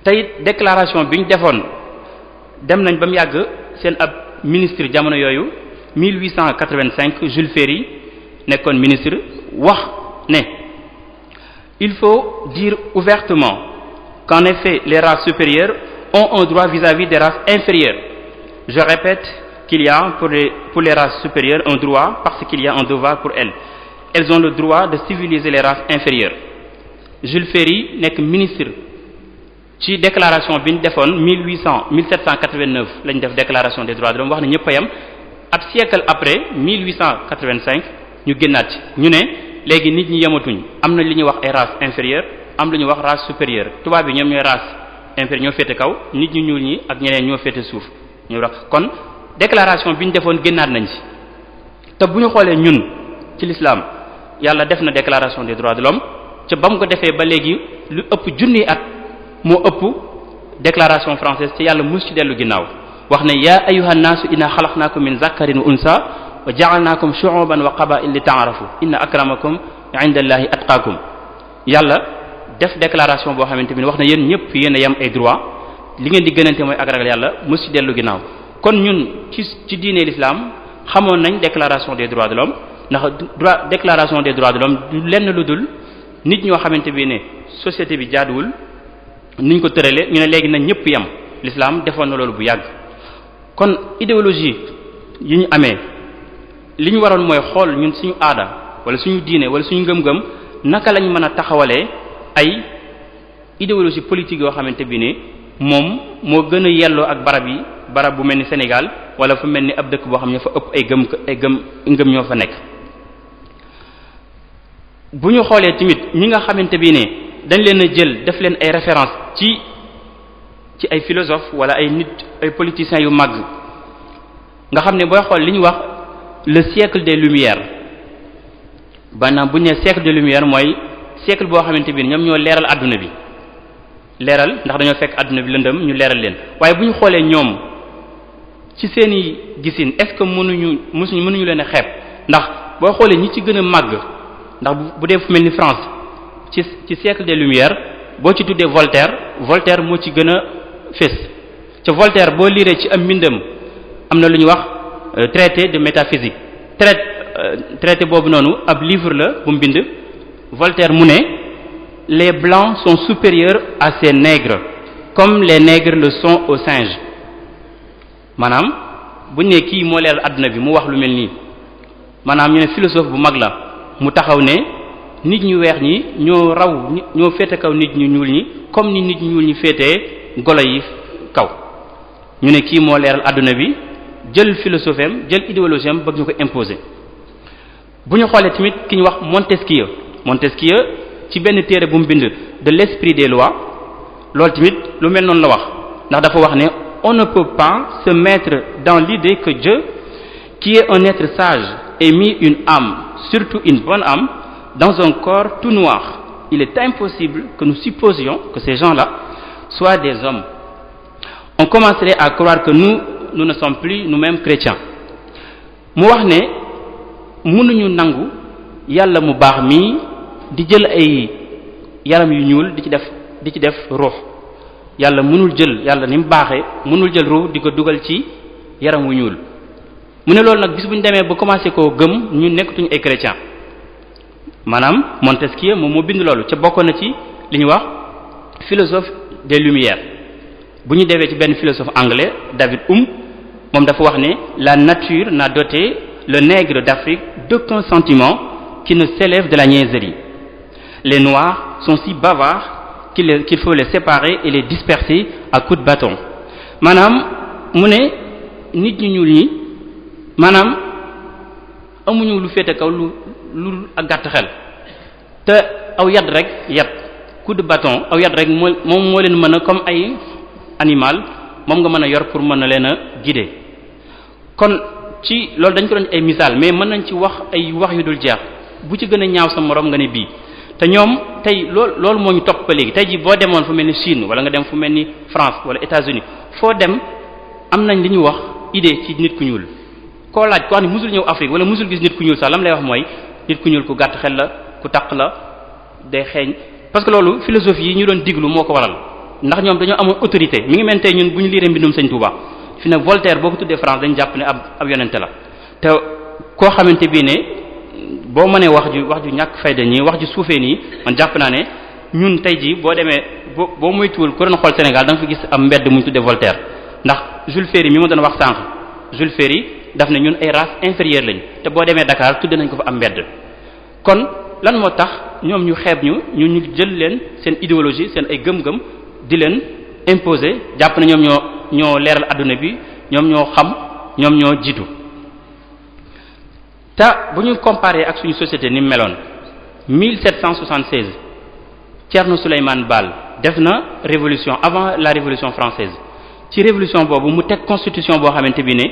te it déclaration bi ñu defoon dem nañ ba mu yàgg seen ab ministre jamono yooyu 1885 Jules Ferry nekkoon ministre wax ne il faut dire ouvertement qu'en effet les races supérieures ont un droit vis-à-vis des races inférieures. Je répète qu'il y a pour les races supérieures un droit parce qu'il y a un devoir pour elles. Elles ont le droit de civiliser les races inférieures. Jules Ferry nekk ministre ci déclaration bi ñu defoon 1789 lañ def déclaration des droits de l'homme wax ne ñëpp a yem ab siècle après 1885 ñu génnaat ci ñu ne léegi nit ñi yematuñ am na li ñuy wax ay races inférieures am lu ñuy wax race supérieure tubaab bi ñoom ñooy race inférieure ñoo féete kaw nit ñu ñuul ñi ak ñeneen ñoo féete suuf ñu wax kon déclaration bi ñu defoon génnaat nañ ci te bu ñu xoolee ñun ci l'islam yàlla def na déclaration des droits de l'homme ca ba mu ko defee ba léegi lu ëpp junni at moo ëpp déclaration française ci yàlla mus ci dellu ginnaaw wax ne yaa ayyuhan naasu inna xalaqnaakum min zakarin wa unsa wa ja'alnaakum shu'uban wa qaba'il li ta'arafu inna akramakum indallahi atqaakum yàlla def déclaration boo xamante ni wax na yéen ñëpp yéen a yem ay droit li ngeen di gënante mooy ak ragal yàlla mus ci dellu ginnaaw kon ñun ci diine l'islam xamoon nañ déclaration des droits de l'homme ndax déclaration des droits de l'homme du lenn lu dul nit ñoo xamante bi ne société bi jaaduwul niñ ko tërale ñu ne léegi nañ ñëpp yem l'islam defoon na loolu bu yàgg kon idéologie yi ñu amee li ñu waroon mooy xool ñun suñu aada wala suñu diine wala suñu ngëm-ngëm naka lañ mën a taxawalee ay idéologie politique yoo xamante bi ne moom moo gën a yelloo ak barab bu mel ni Sénégal wala fu mel ni ab dëkk boo xam ne fa ëpp ay ngëm ñoo fa nekk bu ñu xoolee tamit ñi nga xamante bi ne dañ leen a jël def leen ay référence ci ay philosophes wala ay nit ay politiciens yu màgg nga xam ne booy xool li ñu wax le siècle des Lumières maanaam bu ñu nee siècle des Lumières mooy siècle boo xamante bi ñoom ñoo leeral adduna bi leeral ndax dañoo fekk adduna bi lëndëm ñu leeral leen waaye bu ñu xoolee ñoom ci seeni gisin est-ce que mënuñu leen a xeeb ndax boo xoolee ñi ci gën a màgg ndax bu dee fu mel ni France ci siècle des Lumières boo ci tuddee Voltaire moo ci gën a fés ca Voltaire boo liiree ci am mbindam am na lu ñuy wax traité de métaphysique traité boobu noonu ab livre la bu mu bind Voltaire mu ne les blancs sont supérieurs à ces nègres comme les nègres le sont aux singes maanaam bu ñu ne kii moo leeral àdduna bi mu wax lu mel nii maanaam ñu ne philosophe bu mag la mu taxaw ne nit ñu weex ñi ñoo raw ñoo féete kaw nit ñu ñuul ñi comme ni nit ñu ñuul ñi féetee golo yi kaw ñu ne kii moo leeral àdduna bi jël philosophie am jël idéologie am bëgg ñu ko imposer bu ñu xoolee tamit ki ñu wax Montesquieu ci benn téere bu mu bind de l'esprit des lois loolu tamit lu mel noonu la wax ndax dafa wax ne on ne peut pas se mettre dans l'idée que Dieu qui est un être sage ait mis une âme, surtout une bonne âme, dans un corps tout noir. Il est impossible que nous supposions que ces gens-là soient des hommes. On commencerait à croire que nous ne sommes plus nous-mêmes chrétiens. mu wax ne mënuñu nangu yàlla mu baax mii di jël ay yaram yu ñuul di ci def ruux yàlla mënul jël yàlla ni mu baaxee mënul jël ruux di ko dugal ci yaram wu ñuul mu ne loolu nag bis bu ñu demee ba commencé koo gëm ñu nekkatuñu ay chrétiens maanaam Montesquieu moom moo bind loolu ca bokkoon na ci li ñuy wax philosophe des Lumières bu ñu demee ci benn philosophe anglais David Hume moom dafa wax ne la nature n'a doté le nègre d'Afrique d'aucun sentiment qui ne s'élève de la niaiserie. Les noirs sont si bavards qu'il faut les séparer et les disperser à coups de bâton. maanaam mu ne nit ñu ñuul ñi maanaam amuñu lu féete kaw lu ak gàtt xel te aw yat rek coup de bâton aw yat rek moom moo leen mën a comme ay animal moom nga mën a yor pour mën a leen a guider kon ci loolu dañ ko doon ay misaal mais mën nañ ci wax ay wax yu dul jeex bu ci gën a ñaaw sa moroom nga ne bii te ñoom tey loolu moo ñu topp ba léegi tey jii boo demoon fu mel ni Chine wala nga dem fu mel ni France wala États-Unis foo dem am nañ li ñu wax idée ci nit ku ñuul koo laaj ko wax ni musul ñëw Afrique wala musul gis nit ku ñuul sax lam lay wax mooy nit ku ñuul ku gàtt xel la ku taq la day xeeñ parce que loolu philosophie yi ñu doon diglu moo ko waral ndax ñoom dañoo amoon autorité mi ngi mel tey ñun bu ñu liiree mbindum Sëñ Touba fi ne Voltaire boo ko tuddee France dañ jàpp ne ab yonente la te koo xamante bii ne boo mënee wax ju ñàkk fayda ñii wax ju suufee nii man jàpp naa ne ñun tey jii boo demee boo moytuwul ku doon xool Sénégal da nga fi gis am mbedd mu ñu tuddee Voltaire ndax Jules Ferry mi ma doon wax sànq Jules Ferry daf ne ñun ay race inférieure lañ te boo demee Dakar tudde nañ ko fa am mbedd kon lan moo tax ñoom ñu xeeb ñu jël leen seen idéologie seen ay gëm-gëm di leen imposer jàpp na ñoom ñoo leeral adduna bi ñoom ñoo xam ñoom ñoo jiitu te bu ñu comparer ak suñu société ni mu meloon 1776 Thierno Souleymane Baal def na révolution avant la révolution française ci révolution boobu mu teg constitution boo xamante bi ne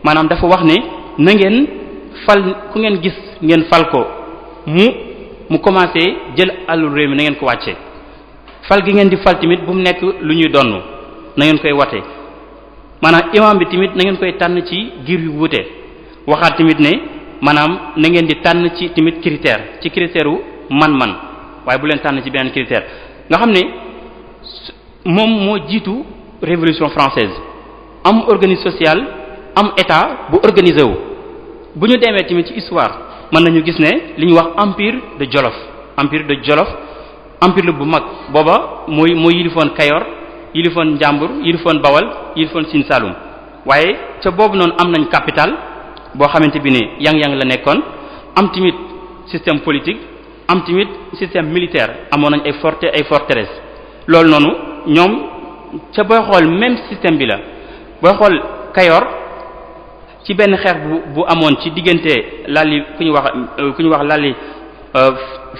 maanaam dafa wax ne na ngeen fal ku ngeen gis ngeen fal ko mu commencé jël àllu réew mi na ngeen ko wàcce fal gi ngeen di fal tamit bu mu nekk lu ñuy donn na ngeen koy wate maanaam imam bi tamit na ngeen koy tànn ci giir yu wuute waxaat tamit ne maanaam na ngeen di tànn ci tamit critère wu man-man waaye bu leen tànn ci beneen critère nga xam ne moom moo jiitu révolution française am organisme social am état bu organisé wu bu ñu demee tamit ci histoire mën nañu gis ne li ñuy wax empire de Jolof empire la bu mag booba mooy yilifoon Kayor yilifoon Njàmbur yilifoon Bawal yilifoon Sine Saloum waaye ca boobu noonu am nañ capitale boo xamante bi ne yang-yang la nekkoon am tamit système politique am tamit système militaire amoon nañ ay forteresse loolu noonu ñoom ca booy xool même système bi la booy xool Kayor ci benn xeex bu amoon ci diggante Lali ku ñu wax Lali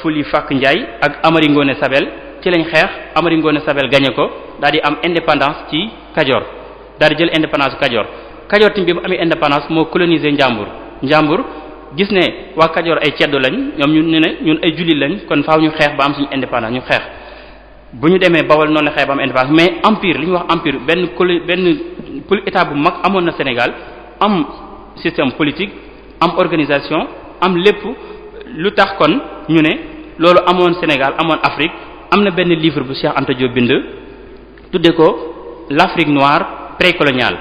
Fuli Fakk Ndiaye ak Amari Ngoone Sabel ci lañ xeex Amari Ngoone Sabel gagné ko daal di am indépendance ci Kajoor daal di jël indépendance Kajoor tamit bi mu amee indépendance moo colonisé Njàmbur gis ne waa Kajoor ay ceddo lañ ñoom ñun ay jullit lañ kon faaw ñu xeex ba am suñu indépendance ñu xeex bu ñu demee Bawol noonu la xeex ba am indépendance mais empire li ñuy wax empire benn état bu mag amoon na Sénégal am système politique am organisation am lépp lu tax kon ñu ne loolu amoon Sénégal amoon Afrique am na benn livre bu Cheikh Anta Diop bind tudde ko l'Afrique noire précoloniale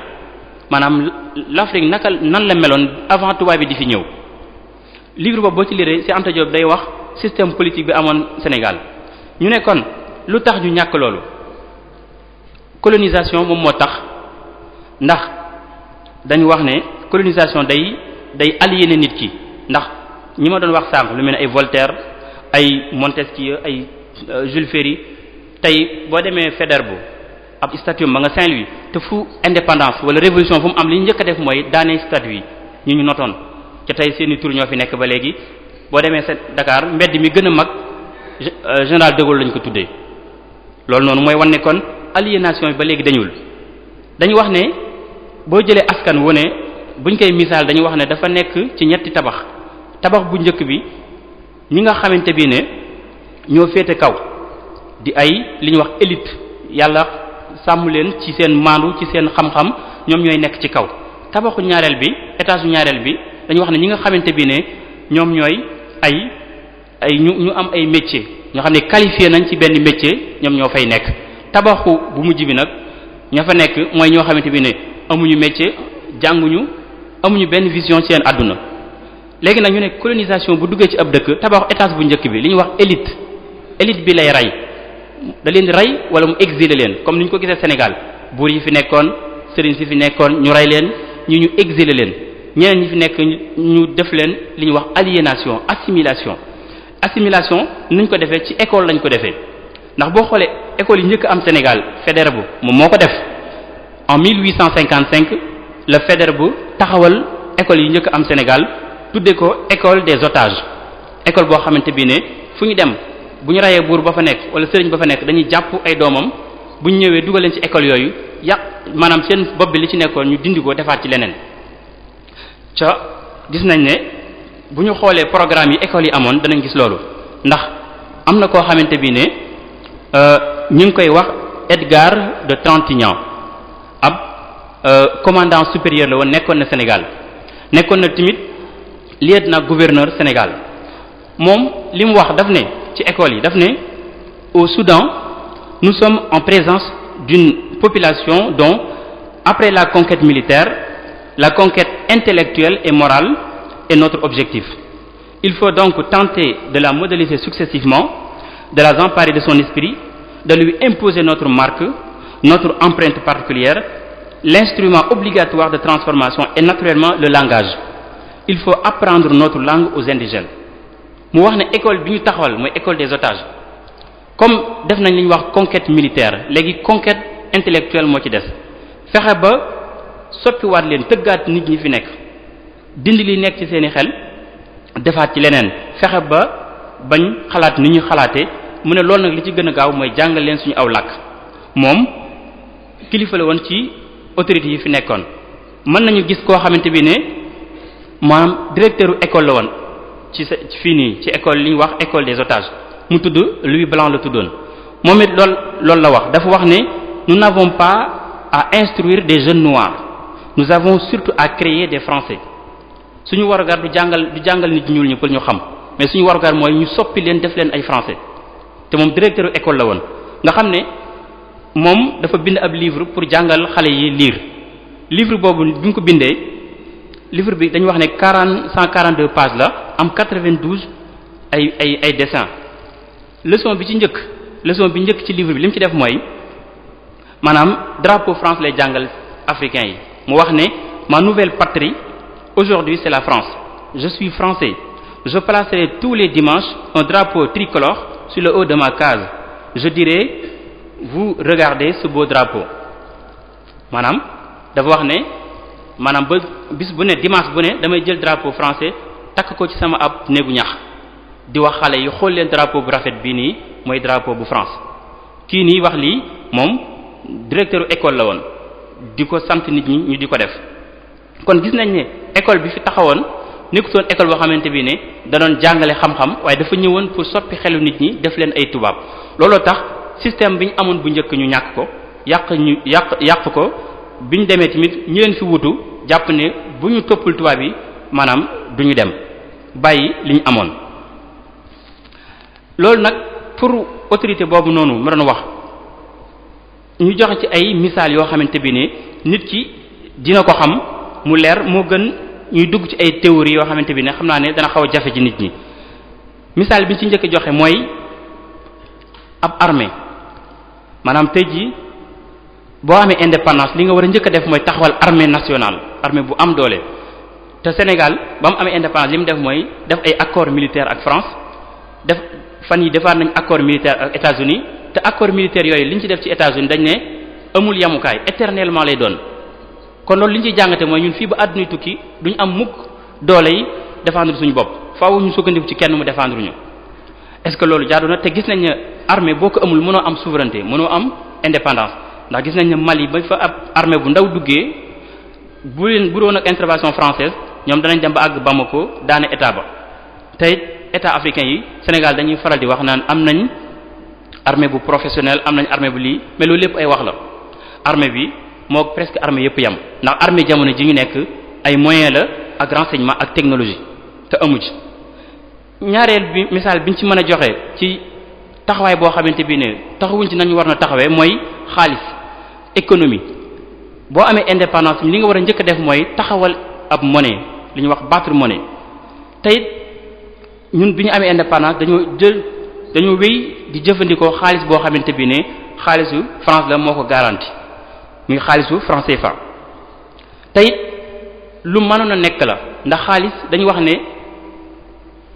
maanaam l'Afrique nan la meloon avant tubaab bi di fi ñëw livre boobu boo ci lire Cheikh Anta Diop day wax système politique bi amoon Sénégal ñu ne kon lu tax ñu ñàkk loolu colonisation moom moo tax ndax dañu wax ne colonisation day aliéner nit ki ndax ñi ma doon wax sànq lu mel ne ay Voltaire ay Montesquieu ay Jules Ferry tey boo demee Faidherbe ab statut ma nga Saint-Louis te fu indépendance wala révolution fu mu am li ñu njëkk a def mooy daanee statut yi ñu notoon ca tey seeni tur ñoo fi nekk ba léegi boo demee Dakar mbedd mi gën a mag général de Gaulle lañ ko tuddee loolu noonu mooy wan ne kon aliénation bi ba léegi dañu wax ne boo jëlee askan wu ne buñ koy misaal dañu wax ne dafa nekk ci ñetti tabax bu njëkk bi ñi nga xamante bi ne ñoo féete kaw di ay li ñuy wax élite yàlla sàmm leen ci seen maandu ci seen xam-xam ñoom ñooy nekk ci kaw tabaxu ñaareel bi étage u ñaareel bi dañu wax ne ñi nga xamante bi ne ñoom ñooy ñu am ay métier ñoo xam ne qualifié nañ ci benn métier ñoom ñoo fay nekk tabaxu bu mujj bi nag ña fa nekk mooy ñoo xamante bi ne amuñu métier jànguñu amuñu benn vision ci seen àdduna léegi nag ñu ne colonisation bu duggee ci ab dëkk tabaxu étage bu njëkk bi li ñuy wax élite bi lay rey da leen di rey wala mu exiler leen comme ni ñu ko gisee Sénégal buur yi fi nekkoon sëriñ si fi nekkoon ñu rey leen ñu exiler leen ñeneen ñi fi nekk ñu def leen li ñuy wax aliénation assimilation nuñ ko defee ci école lañ ko defee ndax boo xoolee école yi njëkk am Sénégal Faidherbe moom moo ko def en 1855 la Faidherbe taxawal école yi njëkk am Sénégal tudde ko école des otages école boo xamante bi ne fu ñu dem bu ñu rayee buur ba fa nekk wala sëriñ ba fa nekk dañuy jàpp ay doomam bu ñu ñëwee dugal leen ci école yooyu maanaam seen bopp bi li ci nekkoon ñu dindi ko defaat ci leneen ca gis nañ ne bu ñu xoolee programme yi école yi amoon danañ gis loolu ndax am na koo xamante bi ne ñu ngi koy wax Edgar de Trintignant ab commandant supérieur la woon nekkoon na Sénégal nekkoon na tamit lieutenant gouverneur Sénégal moom li mu wax daf ne ci école yi daf ne au Soudan nous sommes en présence d'une population dont après la conquête militaire la conquête intellectuelle et morale est notre objectif. Il faut donc tenter de la modéliser successivement, de la emparer de son esprit, de lui imposer notre marque, notre empreinte particulière. L'instrument obligatoire de transformation est naturellement le langage. Il faut apprendre notre langue aux indigènes. mu wax ne école bi ñu taxawal mooy école des otages comme def nañ li ñuy wax conquête militaire léegi conquête intellectuelle moo ci des fexe ba soppiwaat leen tëggaat nit ñi fi nekk dindi li nekk ci seeni xel defaat ci leneen fexe ba bañ xalaat ni ñu xalaatee mu ne loolu nag li ci gën a gaaw mooy jàngal leen suñu aw làkk moom kilifa la woon ci autorités yi fi nekkoon mën nañu gis koo xamante bi ne maanaam directeur école la woon ci fii nii ci école li ñu wax école des otages mu tudd Louis Blanc la tuddoon moom it loolu la wax dafa wax ne nous n'avons pas à instruire des jeunes noirs nous avons surtout à créer des français suñu warugar du jàngal nit ñuul ñi pour ñu xam mais suñu warugar mooy ñu soppi leen def leen ay français te moom directeur école la woon nga xam ne moom dafa bind ab livre pour jàngal xale yi lire livre boobu bi ñu ko bindee livre bi dañu wax ne 142 pages la am 92 ay dessins leçon bi njëkk ci livre bi li mu ci def mooy maanaam drapeau France lay jàngal africain yi mu wax ne ma nouvelle patrie aujourd'hui c'est la France je suis français je placerai tous les dimanches un drapeau tricolore sur le haut de ma case je dirai vous regardez ce beau drapeau maanaam dafa wax ne maanaam ba bis bu ne dimanche bu ne damay jël drapeau français takk ko ci sama ab néegu ñax di wax xale yi xool leen drapeau bu rafet bii nii mooy drapeau bu France kii nii wax lii moom directeur école la woon di ko sant nit ñi ñu di ko def kon gis nañ ne école bi fi taxawoon nekkutoon école boo xamante bi ne da doon jàngale xam-xam waaye dafa ñëwoon pour soppi xelu nit ñi def leen ay tubaab looloo tax système bi ñu amoon bu njëkk ñu ñàkk ko yàq ko bi ñu demee tamit ñi leen fi wutu jàpp ne bu ñu toppul tubaab yi maanaam du ñu dem bàyyi li ñu amoon loolu nag pour autorité boobu noonu ma doon wax ñu joxe ci ay misaal yoo xamante bi ne nit ki dina ko xam mu leer moo gën ñuy dugg ci ay théories yoo xamante bi ne xam naa ne dana xaw a jafe ci nit ñi misaal bi ñu ci njëkk joxe mooy ab armée maanaam tey jii boo amee indépendance li nga war a njëkk a def mooy taxawal armée nationale armée bu am doole te Sénégal ba mu amee indépendance li mu def mooy def ay accord militaire ak France def fan yi defaat nañ accord militaire ak États-Unis te accord militaire yooyu li ñu ci def ci États-Unis dañ ne amul yamukaay éternellement lay doon kon loolu li ñu ciy jàngate mooy ñun fii ba àdduna tukki duñ am mukk doole yi défendre suñu bopp faaw ñu sukkandiku ci kenn mu défendre ñu est-ce que loolu jaadu na te gis nañ ne armée boo ko amul mënoo am souveraineté mënoo am indépendance ndax gis nañ ne Mali ba fa ab armée bu ndaw duggee bu doon ak intervention française ñoom danañ dem ba àgg Bamako daane état ba tey état africain yi Sénégal dañuy faral di wax naan am nañ armée bu professionnel am nañ armée bu lii mais loolu lépp ay wax la armée bi moo presque armée yëpp yam ndax armée jamono ji ñu nekk ay moyens la ak renseignement ak technologie te amu ci ñaareel bi misaal biñ ci mën a joxe ci taxawaay boo xamante bi ne taxawuñ ci nañu war na taxawee mooy xaalis économie boo amee indépendance li nga war a njëkk a def mooy taxawal ab monnaie li ñuy wax battre monnaie tey ñun bi ñu amee indépendance dañoo wéy di jëfandikoo xaalis boo xamante bi ne xaalisu France la moo ko garanti muy xaalisu franc CFA tey lu mënoon a nekk la ndax xaalis dañu wax ne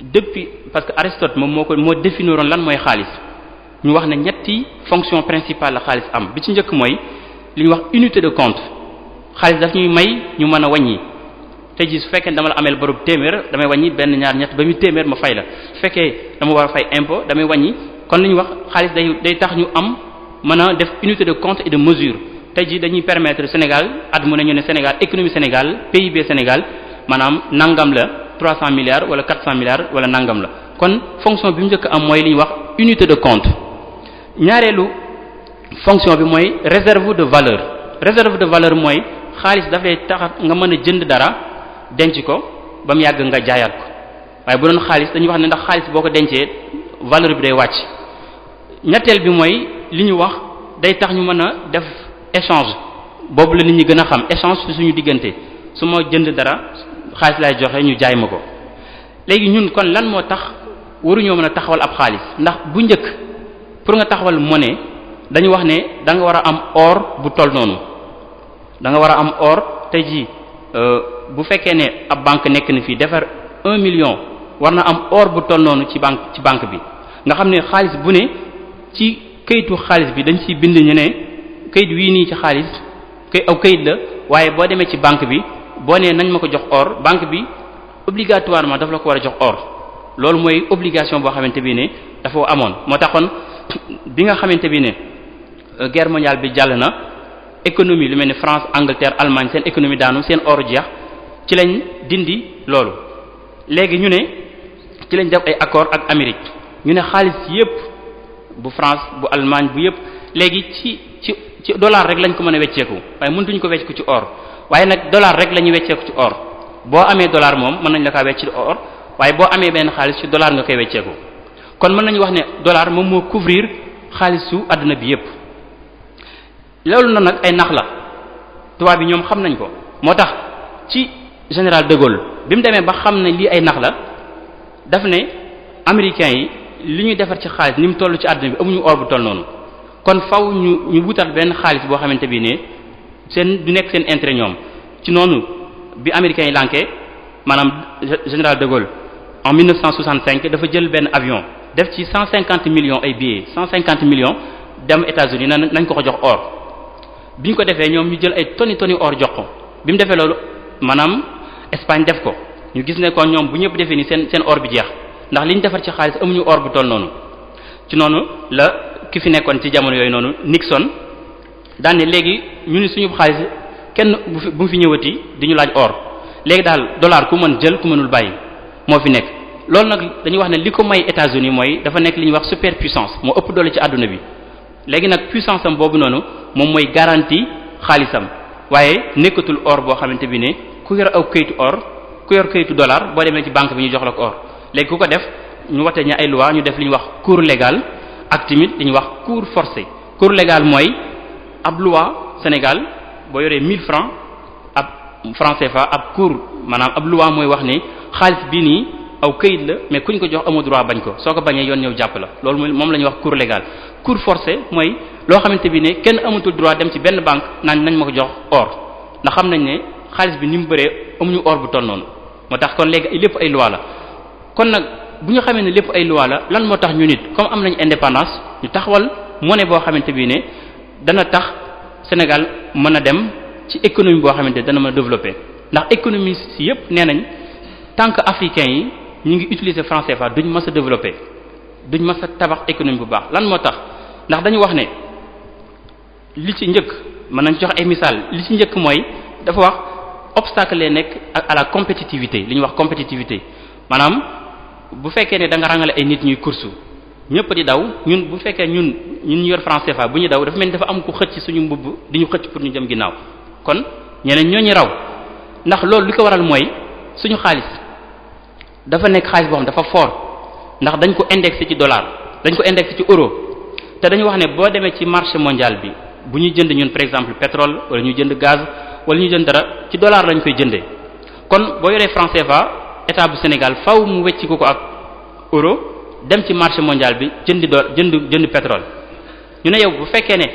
depuis parce que Aristote moom moo définiroon lan mooy xaalis ñu wax ne ñetti fonction principale la xaalis am bi ci njëkk mooy li ñuy wax unité de compte xaalis daf ñuy may ñu mën a wàññi tey jii su fekkee dama la ameel borob téeméer damay wàññi benn ñaar ñett ba muy téeméer ma fay la su fekkee dama war a fay impôt damay wàññi kon li ñuy wax xaalis day tax ñu am mën a def unité de compte et de mesure tey jii dañuy permettre Sénégal at mu ne ñu ne Sénégal économie Sénégal PIB Sénégal maanaam nangam la 300 milliards wala 400 milliards wala nangam la kon fonction bi mu njëkk am mooy li ñuy wax unité de compte ñaareelu fonction bi mooy réserve de valeur mooy xaalis dafay tax nga mën a jënd dara denc ko ba mu yàgg nga jaayaat ko waaye bu doon xaalis dañuy wax ne ndax xaalis boo ko dencee valeur bi day wàcc. ñetteel bi mooy li ñu wax day tax ñu mën a def échange boobu la nit ñi gën a xam échange ci suñu diggante su ma jënd dara xaalis lay joxe ñu jaay ma ko. léegi ñun kon lan moo tax waruñoo mën a taxawal ab xaalis ndax bu njëkk pour nga taxawal monnaie dañu wax ne da nga war a am or bu toll noonu da nga war a am or tey jii bu fekkee ne ab banque nekk na fii defar 1 million war na am or bu toll noonu ci banque bi nga xam ne xaalis bu ne ci kayitu xaalis bi dañ ciy bind ñu ne kayit wii nii ci xaalis aw kayit la waaye boo demee ci banque bi boo nee nañ ma ko jox or banque bi obligatoirement daf la ko war a jox or loolu mooy obligation boo xamante bi ne dafa amoon moo taxoon bi nga xamante bi ne guerre mondiale bi jàll na économie lu mel ni France Angleterre Allemagne seen économie daanu seen or jeex ci lañ dindi loolu léegi ñu ne ci lañ def ay accord ak Amérique ñu ne xaalis yépp bu France bu Allemagne bu yépp léegi ci dollar rek lañ ko mën a wecceeku waaye mëntuñ ko wecceeku ci or waaye nag dollar rek la ñuy wecceeku ci or boo amee dollar moom mën nañ la kaa wecc ci or waaye boo amee benn xaalis ci dollar nga koy wecceeku kon mën nañu wax ne dollar moom moo couvrir xaalisu àdduna bi yépp loolu na nag ay nax la tubaab bi ñoom xam nañ ko moo tax ci général de Gaulle bi mu demee ba xam ne lii ay nax la daf ne américains yi li ñuy defar ci xaalis ni mu toll ci àdduna bi amuñu or bu toll noonu kon faw ñu wutal benn xaalis boo xamante bi ne seen du nekk seen intérêt ñoom ci noonu bi américains yi lànkee maanaam général de Gaulle en 1965 dafa jël benn avion def ci 150 millions ay billets 150 millions dem États-Unis nañ ko jox or bi ñu ko defee ñoom ñu jël ay toni or jox ko bi mu defee loolu maanaam Espagne def ko ñu gis ne kon ñoom bu ñëpp defee ni seen or bi jeex ndax li ñu defar ci xaalis amuñu or bu toll noonu ci noonu la ki fi nekkoon ci jamono yooyu noonu Nixon daan ne léegi ñu ni suñu xaalis kenn bu mu fi ñëwati di ñu laaj or léegi daal dollar ku mën jël ku mënul bàyyi moo fi nekk. loolu nag dañuy wax ne li ko may États-Unis mooy dafa nekk li ñuy wax superpuissance moo ëpp doole ci àdduna bi léegi nag puissance am boobu noonu moom mooy garantie xaalisam waaye nekkatul or boo xamante bi ne ku yor aw kayitu or ku yor kayitu dollar boo demee ci banque bi ñu jox la ko or léegi ku ko def ñu watee ña ay loi ñu def li ñuy wax cours légal ak tamit li ñuy wax cours forcé cours légal mooy ab loi Sénégal boo yoree 1000 francs ab franc CFA ab cours maanaam ab loi mooy wax ne xaalis bii nii aw këyit la mais kuñ ko jox amoo droit bañ ko soo ko bañee yoon ñëw jàpp la loolu mooy moom la ñuy wax cours légal cours forcé mooy loo xamante bi ne kenn amatul droit dem ci benn banque naan nañ ma ko jox or ndax xam nañ ne xaalis bi ni mu bëree amuñu or bu toll noonu moo tax kon léegi lépp ay loi la kon nag bu ñu xamee ne lépp ay loi la lan moo tax ñu nit comme am nañ indépendance ñu taxawal monnaie boo xamante bi ne dana tax Sénégal mën a dem ci économie boo xamante dana mën a développer ndax économie si yépp nee nañ tant que africains yi ñu ngi utiliser franc CFA duñ mës a développer duñ mës a tabax économie bu baax lan moo tax ndax dañu wax ne li ci njëkk mën nañ jox ay misaal li ci njëkk mooy dafa wax obstacle lay nekk à la compétitivité li ñuy wax compétitivité maanaam bu fekkee ne da nga rangale ay nit ñuy course ñëpp di daw ñun bu fekkee ñun ñu yor franc CFA bu ñu daw dafa mel ni dafa am ku xëcc suñu mbubb di ñu xëcc pour ñu jëm ginnaaw kon ñeneen ñoo ñu raw ndax loolu li ko waral mooy suñu xaalis dafa nekk xaalis boo xam dafa fort ndax dañ ko indexé ci dollar dañ ko indexé ci euro te dañu wax ne boo demee ci marché mondial bi bu ñuy jënd ñun par exemple pétrole wala ñu jënd gaz wala ñu jënd dara ci dollar lañ koy jëndee kon boo yoree franc CFA état bu Sénégal faw mu wecci ko ak euro dem ci marché mondial bi jënd pétrole ñu ne yow bu fekkee ne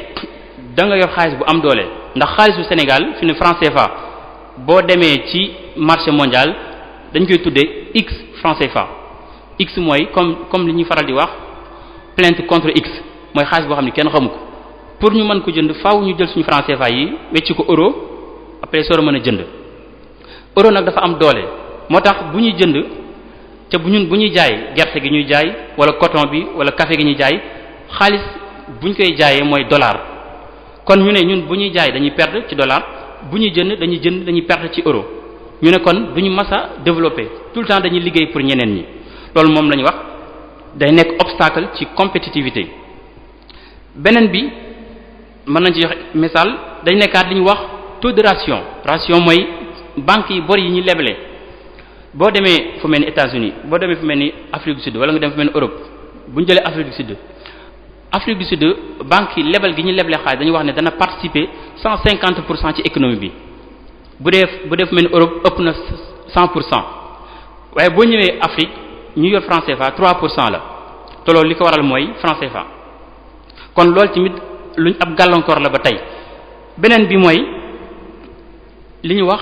da nga yor xaalis bu am doole ndax xaalis bu Sénégal fi ne franc CFA boo demee ci marché mondial dañ koy tuddee x franc CFA x mooy comme li ñuy faral di wax plainte contre x mooy xaalis boo xam ne kenn xamu ko pour ñu mën ko jënd faaw ñu jël suñu franc CFA yi wecci ko euro après soo mën a jënd euro nag dafa am doole moo tax bu ñuy jënd te bu ñuy jaay gerte gi ñuy jaay wala coton bi wala café gi ñuy jaay xaalis bu ñu koy jaayee mooy dollar kon ñu ne ñun bu ñuy jaay dañuy perdre ci dollar bu ñuy jënd dañuy perdre ci euro ñu ne kon du ñu mas a développer tout le temps dañuy liggéey pour ñeneen ñi loolu moom la ñuy wax day nekk obstacle ci compétitivité beneen bi mën nañ ci joxe misaal dañ nekkaat li ñuy wax taux de ration mooy banques yi bor yi ñu leble boo demee fu mel ni États-Unis boo demee fu mel ni Afrique du Sud wala nga dem fu mel ni Europe bu ñu jëlee Afrique du Sud banque yi lebal gi ñu leble xaalis dañuy wax ne dana participer 150% ci économie bi bu dee fu mel ni Europe ëpp na 100%. waaye boo ñëwee Afrique ñu yor franc CFA 3% la te loolu li ko waral mooy franc CFA kon loolu tamit luñ ab gàllankoor la ba tey beneen bi mooy li ñu wax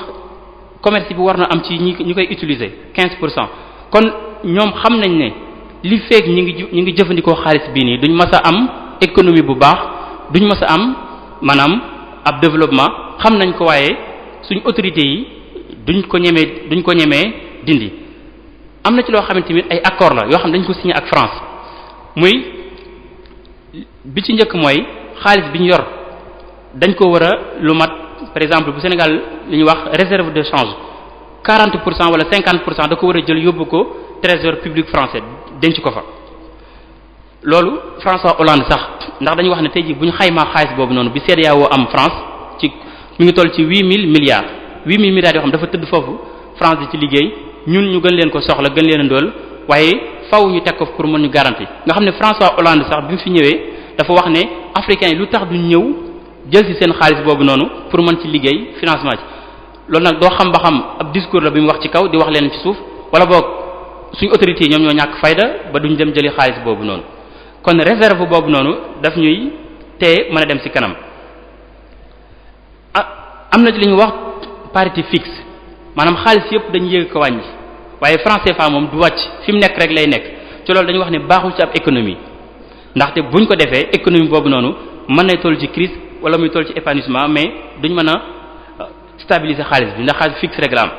commerce bi war na am ci ñi koy utiliser 15%. kon ñoom xam nañ ne li feek ñi ngi jëfandikoo xaalis bii nii duñ mës a am économie bu baax duñ mës a am maanaam ab développement xam nañ ko waaye suñ autorités yi duñ ko ñemee dindi. am na ci loo xamante ni ay accord la yoo xam dañ ko signé ak France muy bi ci njëkk mooy xaalis bi ñu yor dañ ko war a lu mat par exemple bu Sénégal li ñuy wax réserve de change 40% wala 50% da ko war a jël yóbbu ko trésor public français denc ko fa. loolu François Hollande sax ndax dañuy wax ne tey jii bu ñu xaymaa xaalis boobu noonu bi CEDEAO am France ci mi ngi toll ci 8000 milliards yoo xam dafa tëdd foofu France di ci liggéey. ñun ñu gën leen ko soxla gën leen a ndóol waaye faw ñu teg ko pour mën ñu garantie nga xam ne François Hollande sax bi mu fi ñëwee dafa wax ne africains yi lu tax du ñëw jël ci seen xaalis boobu noonu pour mën ci liggéey financement ci loolu nag doo xam ba xam ab discours la bi mu wax ci kaw di wax leen ci suuf wala boog suñu autorités yi ñoom ñoo ñàkk fayda ba duñ dem jëli xaalis boobu noonu kon réserve boobu noonu daf ñuy tee mën a dem ci kanam am na ci li ñu wax parité fixe maanaam xaalis yëpp dañu yëg ko wàññi waaye franc CFA moom du wàcc fi mu nekk rek lay nekk ci loolu dañuy wax ne baaxul ci ab économie ndaxte buñ ko defee économie boobu noonu mën nay toll ci crise wala muy toll ci épanouissement mais duñ mën a stabiliser xaalis bi ndax xaalis fixe rek la am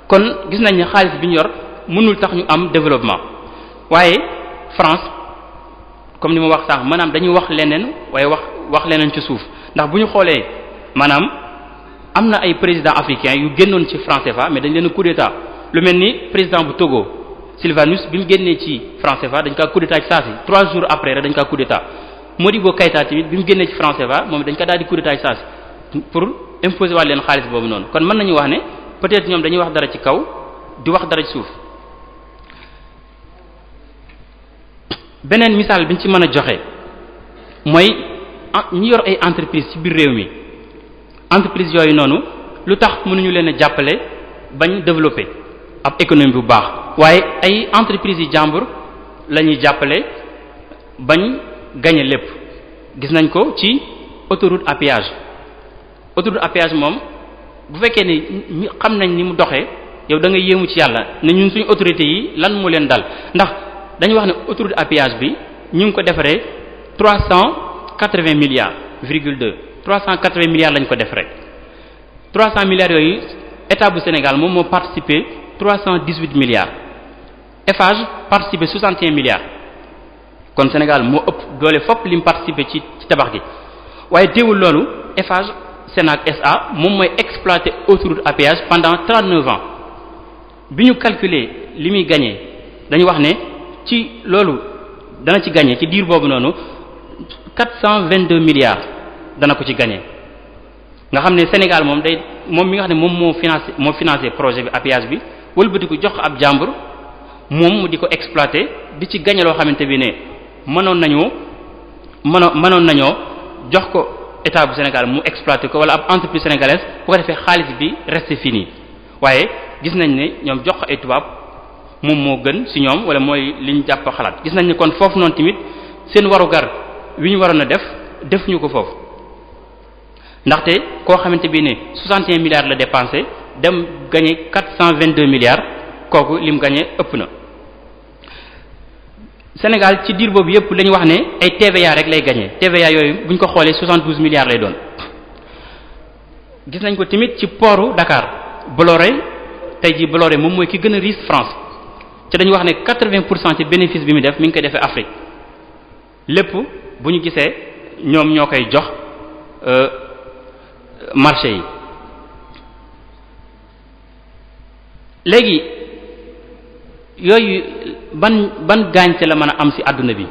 kon gis nañ ne xaalis bi ñu yor mënul tax ñu am développement waaye France comme ni ma wax sànq maanaam dañuy wax leneen waaye wax leneen ci suuf ndax bu ñu xoolee maanaam am na ay président africain yu génnoon ci franc CFA mais dañ leen a coup d'état lu mel ni président bu Togo Sylvanus bi mu génnee ci franc CFA dañ kaa coup d'état ci saa si 3 jours après rek dañ kaa coup d'état Modibo Keïta tamit bi mu génnee ci franc CFA moom dañ ko daal di coup d'état ci saa si pour imposer waat leen xaalis boobu noonu kon mën nañu wax ne peut-être ñoom dañuy wax dara ci kaw di wax dara ci suuf. beneen misaal bi ñu ci mën a joxe mooy ñi yor ay entreprise ci biir réew mi entreprise yooyu noonu lu tax mënuñu leen a jàppale bañ développer ab économie bu baax waaye ay entreprise yi jàmbur la ñuy jàppale bañ gagner lépp gis nañ ko ci autoroute à péage moom bu fekkee ne xam nañ ni mu doxee yow da ngay yéemu ci yàlla ne ñun suñu autorités yi lan moo leen dal ndax dañu wax ne autoroute à péage bi ñu ngi ko defaree 380 milliards virgule 2 380 milliards lañ ko def rek 300 milliards yooyu état bu Sénégal moom moo participé 318 milliards Eiffage participé 61 milliards kon Sénégal moo ëpp doole fopp li mu participé ci tabax gi waaye teewul loolu Eiffage Sénac SA moom mooy exploité autoroute à péage pendant 39 ans bi ñu calculer li muy gagné dañu wax ne ci loolu dana ci gagné ci diir boobu noonu 422 milliards dana ko ci gagné nga xam ne Sénégal moom mi nga xam ne moom moo financé projet bi à péage bi wëlbati ko jox ko ab jàmbur moom mu di ko exploité di ci gagné loo xamante bi ne mënoon nañoo jox ko état bu Sénégal mu exploité ko wala ab entreprise sénégalaise bu ko defee xaalis bi resté fini waaye gis nañ ne ñoom jox ko ay tubaab moom moo gën ci ñoom wala mooy li ñu jàpp xalaat gis nañ ne kon foofu noonu tamit seen warugar wi ñu waroon a def ñu ko foofu ndaxte koo xamante bi ne 61 milliards la dépensé dem gagné 422 milliards kooku lim gagné ëpp na. Sénégal ci diir boobu yépp lañu wax ne ay TVA rek lay gagné TVA yooyu bu ñu ko xoolee 72 milliards lay doon gis nañ ko tamit ci portu Dakar Bolloré tey jii Bolloré moom mooy ki gën a riche France ci dañu wax ne 80% ci bénéfice bi mu def mi ngi koy defee Afrique lépp bu ñu gisee ñoom ñoo koy jox marché yi léegi yooyu ban gàncax la mën a am ci àdduna bi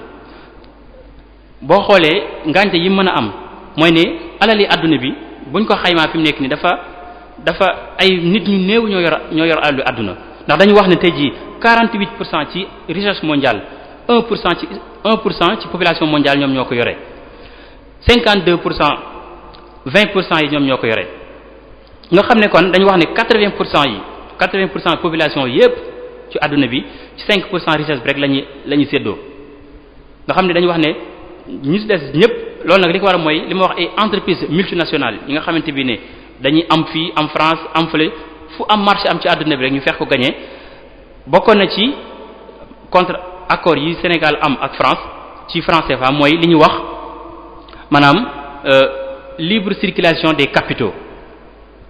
boo xoolee ngàncax yi mën a am mooy ne alali àdduna bi buñ ko xaymaa fi mu nekk ni dafa ay nit ñu néew ñoo yor alalu àdduna ndax dañu wax ne tey jii 48% ci richesse mondiale 1% ci population mondiale ñoom ñoo ko yore 52% 20% yi ñoom ñoo ko yore nga xam ne kon dañu wax ne 80% population yépp ci àdduna bi ci 5% richesse bi rek la ñuy séddoo nga xam ne dañu wax ne ñi ci des ñëpp loolu nag li ko war a mooy li ma wax ay entreprise multinationales yi nga xamante bi ne dañuy am fii am France am fële fu am marché am ci àdduna bi rek ñu fex ko gagné bokkoon na ci contre accord yi Sénégal am ak France ci franc CFA mooy li ñu wax maanaam libre circulation des capitaux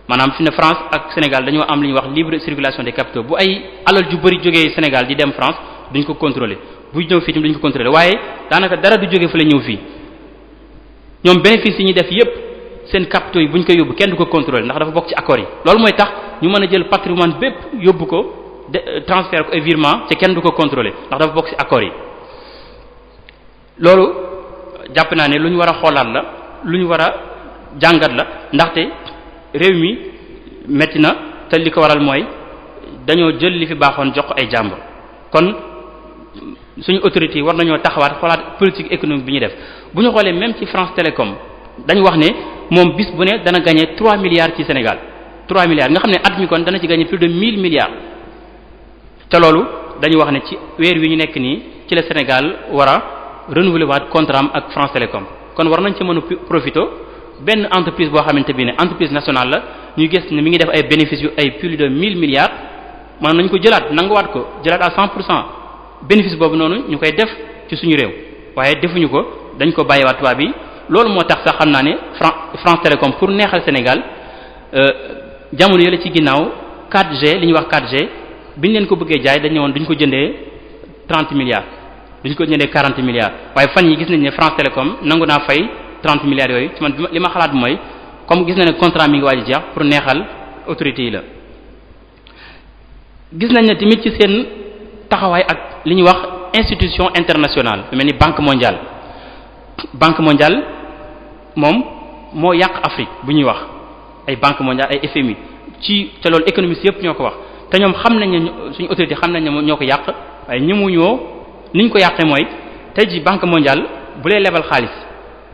maanaam fi ne France ak Sénégal dañoo am li ñuy wax libre circulation des capitaux bu ay alal ju bari jógee Sénégal di dem France duñ ko contrôler bu ñëw fii tamit duñ ko contrôler waaye daanaka dara du jógee fa la ñëw fii ñoom bénéfice yi ñuy def yépp seen capitaux yi bu ñu koy yóbbu kenn du ko contrôler ndax dafa bokk ci accords yi loolu mooy tax ñu mën a jël patrimoine bépp yóbbu ko transfert ko et virement te kenn du ko contrôler ndax dafa bokk ci accords yi loolu jàpp naa ne lu ñu war a xoolaat la lu ñu war a jàngat la ndaxte réew mi metti na te li ko waral mooy dañoo jël li fi baaxoon jox ko ay jàmbur kon suñu autorités yi war nañoo taxawaat xoolaat politique économique bi ñuy def bu ñu xoolee même ci France Télécom dañu wax ne moom bis bu ne dana gagner 3 milliards ci Sénégal 3 milliards nga xam ne at mi kon dana ci gagner plus de 1000 milliards te loolu dañu wax ne ci weer wi ñu nekk nii ci la Sénégal war a renouveler waat contrat am ak France Télécom kon war nañ ci mën a profiter benn entreprise boo xamante bi ne entreprise nationale la ñu gis ne mi ngi def ay bénéfices yu ay plus de 1000 milliards mën nañ ko jëlaat nanguwaat ko jëlaat à 100% bénéfice boobu noonu ñu koy def ci suñu réew waaye defuñu ko dañ ko bàyyiwaat tubaab bi loolu moo tax sax xam naa ne France Télécom pour neexal Sénégal jamono yële ci ginnaaw 4G li ñuy wax 4G bi ñu leen ko bëggee jaay dañ ne woon duñ ko jëndee 30 milliards duñ ko jëndee 40 milliards waaye fan yi gis nañ ne France Télécom nangu naa fay 30 milliards yooyu ci man li ma xalaat mooy comme gis na ne contrat mi ngi waaj a jeex pour neexal autorités yi la. gis nañ ne tamit ci seen taxawaay ak li ñuy wax institution internationale lu mel ni banque mondiale moom moo yàq Afrique bu ñuy wax ay banque mondiale ay FMI ci te loolu économistes yëpp ñoo ko wax te ñoom xam nañ ne suñu autorité xam nañ ne ñoo ko yàq waaye ñëmuñoo ni ñu ko yàqee mooy tey ji banque mondiale bu lay lebal xaalis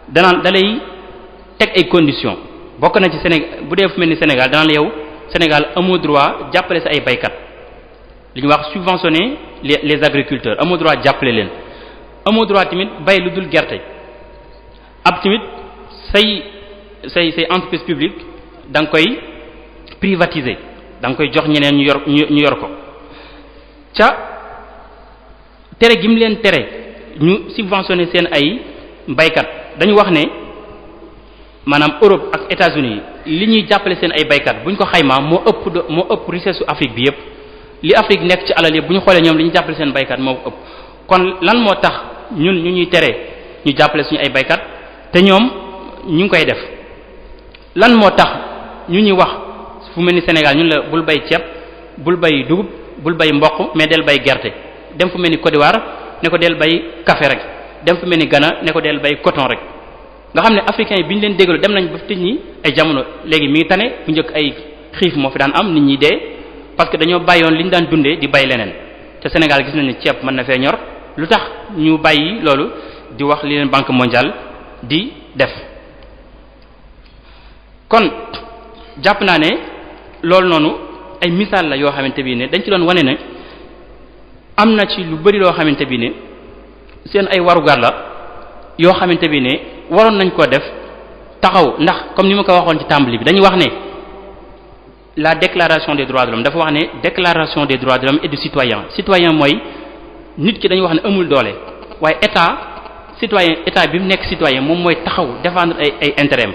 danaan da lay teg ay conditions bokk na ci Sénégal bu dee fu mel ni Sénégal danaan la yow Sénégal amoo droit jàppale sa ay baykat li ñuy wax subventionner les agriculteurs amoo droit jàppale leen amoo droit tamit bay lu dul gerte ab tamit say entreprise publique da nga koy privatiser da nga koy jox ñeneen ñu yor ko ca tere gi mu leen tere ñu subventionner seen ay baykat dañu wax ne maanaam Europe ak États-Unis li ñuy jàppale seen ay baykat bu ñu ko xaymaa moo ëpp richesse su Afrique bi yépp li Afrique nekk ci alal yépp bu ñu xoolee ñoom li ñu jàppale seen baykat moo ëpp kon lan moo tax ñun ñu ñuy tere ñu jàppale suñu ay baykat te ñoom ñu ngi koy def lan moo tax ñu ñuy wax fu mel ni Sénégal ñun la bul bay ceeb bul bay dugub bul bay mboq mais del bay gerte dem fu mel ni Côte d'Ivoire ne ko del bay café rek dem fu mel ni Ghana ne ko del bay coton rek nga xam ne africains yi bi ñu leen déglu dem nañ ba tëj ñi ay jamono léegi mi ngi tane bu njëkk ay xiif moo fi daan am nit ñi dee parce que dañoo bàyyoon li ñu daan dundee di bay leneen te Sénégal gis nañ ne ceeb mën na fee ñor lu tax ñu bàyyi loolu di wax li leen banque mondiale di def kon jàpp naa ne loolu noonu ay misaal la yoo xamante bi ne dañ ci doon wane ne am na ci lu bari loo xamante bi ne seen ay warugar la yoo xamante bi ne waroon nañ ko def taxaw ndax comme ni ma ko waxoon ci tàmbali bi dañuy wax ne la déclaration des droits de l'homme dafa wax ne déclaration des droits de l'homme et du citoyen mooy nit ki dañuy wax ne amul doole waaye état bi mu nekk citoyen moom mooy taxaw défendre ay intérêt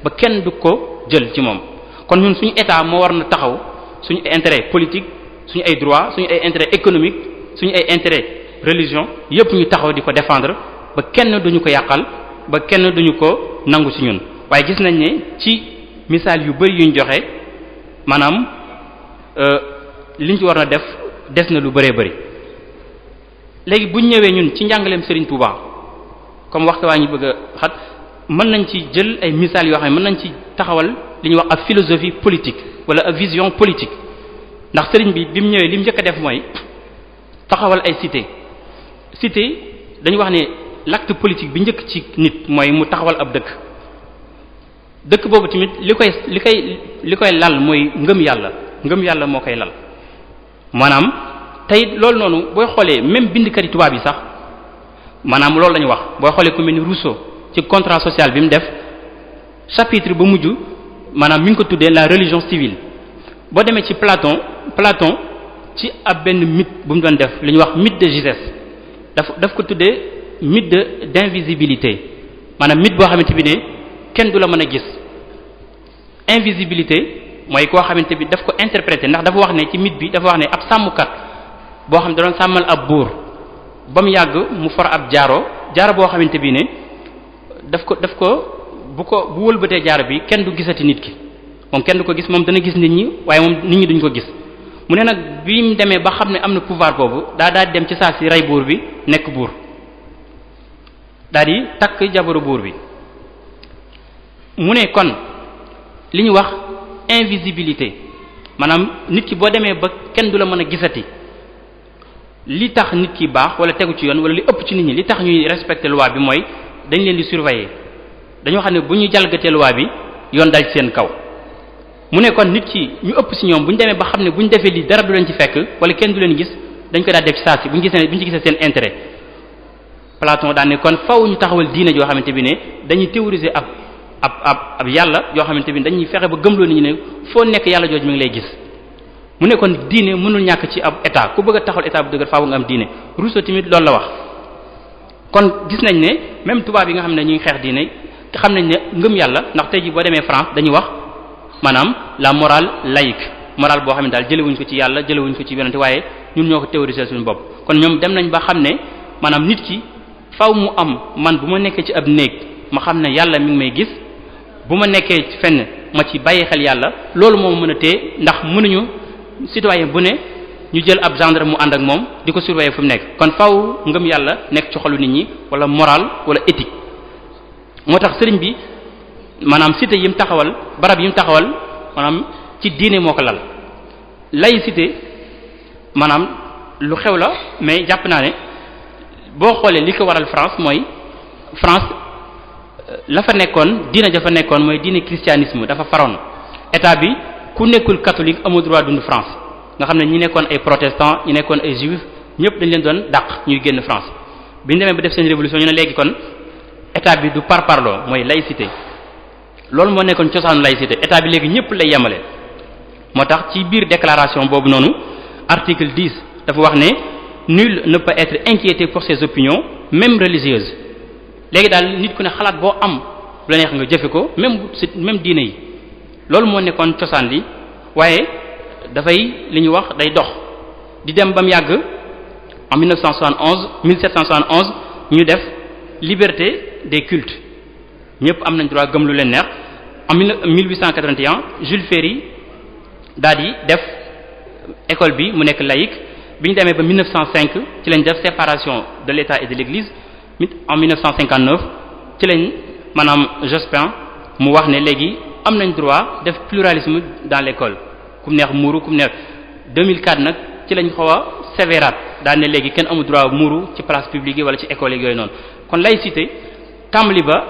ba kenn du ko jël ci moom kon ñun suñu état moo war na taxaw suñu intérêt politique suñu ay droit suñu ay intérêt économique suñu ay intérêt religion yépp ñu taxaw di ko défendre ba kenn duñu ko yàqal ba kenn duñu ko nangu ci ñun waaye gis nañ ne ci misaal yu bari yuñ joxe maanaam liñ ci war na def des na lu bëree bëri léegi buñ ñëwee ñun ci njàngaleem Serigne Touba comme waxtu waa ñu bëgg a xat mën nañ ci jël ay misaal yoo xam ne mën nañ ci taxawal li ñuy wax ab philosophie politique wala ab vision politique ndax sëriñ bi mu ñëwee li mu njëkk a def mooy taxawal ay cité dañu wax ne l'acte politique bi njëkk ci nit mooy mu taxawal ab dëkk boobu tamit li koy lal mooy ngëm yàlla moo koy lal maanaam tey loolu noonu booy xoolee même bindkat yi tubaab yi sax maanaam loolu la ñu wax booy xoolee ku mel ni Rousseau ci contrat social bi mu def chapitre ba mujj maanaam mi ngi ko tuddee la religion civile boo demee ci Platon ci ab benn mythe bu mu doon def li ñuy wax mythe de Gygès daf ko tuddee mythe d'invisibilité maanaam mythe boo xamante bi ne kenn du la mën a gis invisibilité mooy koo xamante bi daf ko interpréter ndax dafa wax ne ci mythe bi dafa wax ne ab sàmmkat boo xam ne da doon sàmmal ab buur ba mu yàgg mu for ab jaaro boo xamante bi ne daf ko bu wëlbatee jaaro bi kenn du gisati nit ki moom kenn du ko gis moom dana gis nit ñi waaye moom nit ñi duñ ko gis mu ne nag bi mu demee ba xam ne am na pouvoir boobu daa dem ci saa si rey buur bi nekk buur daal di takk jabaru buur bi mu ne kon li ñu wax invisibilité maanaam nit ki boo demee ba kenn du la mën a gisati li tax nit ki baax wala tegu ci yoon wala li ëpp ci nit ñi li tax ñuy respecter loi bi mooy dañ leen di surveiller dañoo xam ne bu ñu jalgatee loi bi yoon dal ci seen kaw mu ne kon nit ki ñu ëpp ci ñoom bu ñu demee ba xam ne bu ñu defee lii dara du leen ci fekk wala kenn du leen gis dañ ko daal def ci saa si bu ñu ci gisee seen intérêt Platon daan ne kon faw ñu taxawal diine joo xamante bi ne dañuy théoriser ab yàlla yoo xamante bi dañuy fexe ba gëmloo nit ñi ne foo nekk yàlla jooju mi ngi lay gis mu ne kon diine mënul ñàkk ci ab état ku bëgg a taxawal état bu dëgër faaw nga am diine Rousseau tamit loolu la wax kon gis nañ ne même tubaab yi nga xam ne ñuy xeex diine xam nañ ne ngëm yàlla ndax tey ji boo demee France dañuy wax maanaam la morale laïque morale boo xam ne daal jëlewuñ ko ci yàlla jëlewuñ ko ci yonente waaye ñun ñoo ko théoriser suñu bopp kon ñoom dem nañ ba xam ne maanaam nit ki faw mu am man bu ma nekkee ci ab néeg ma xam ne yàlla mi ngi may gis bu ma nekkee fenn ma ci bàyyi xel yàlla loolu moom mën a téye ndax mënuñu citoyen bu ne ñu jël ab gendarme mu ànd ak moom di ko surveiller fu mu nekk kon faw ngëm yàlla nekk ci xolu nit ñi wala morale wala éthique moo tax sëriñ bi maanaam cité yi mu taxawal barab yi mu taxawal maanaam ci diine moo ko lal laïcité maanaam lu xew la mais jàpp naa ne boo xoolee li ko waral France mooy France la fa nekkoon diine ja fa nekkoon mooy diine christianisme dafa faroon état bi ku nekkul catholique amul droit dund France nga xam ne ñi nekkoon ay protestants ñi nekkoon ay juifs ñëpp dañ leen doon dàq ñuy génn France bi ñu demee ba def seen révolution ñu ne léegi kon état bi du parparloo mooy laïcité loolu moo nekkoon cosaanu laïcité état bi léegi ñëpp lay yemale moo tax ci biir déclaration boobu noonu article 10 dafa wax ne nul ne peut être inquiété pour ses opinions même religieuses léegi daal nit ku ne xalaat boo am lu la neex nga jëfe ko même diine yi loolu moo nekkoon cosaan li waaye dafay li ñu wax day dox di dem ba mu yàgg en 1771 ñu def liberté des cultes ñëpp am nañ droit gëm lu leen neex en 1881 Jules Ferry daal di def école bi mu nekk laïque bi ñu demee ba 1905 ci lañ def séparation de l'État et de l'Église en 1959 ci lañ maanaam Jospin mu wax ne léegi am nañ droit def pluralisme dans l'école ku mu neex muuru ku mu neex 2004 nag ci lañ xaw a sévéraat daal ne léegi kenn amul droit muuru ci place publique yi wala ci école yi yooyu noonu kon laïcité tàmbali ba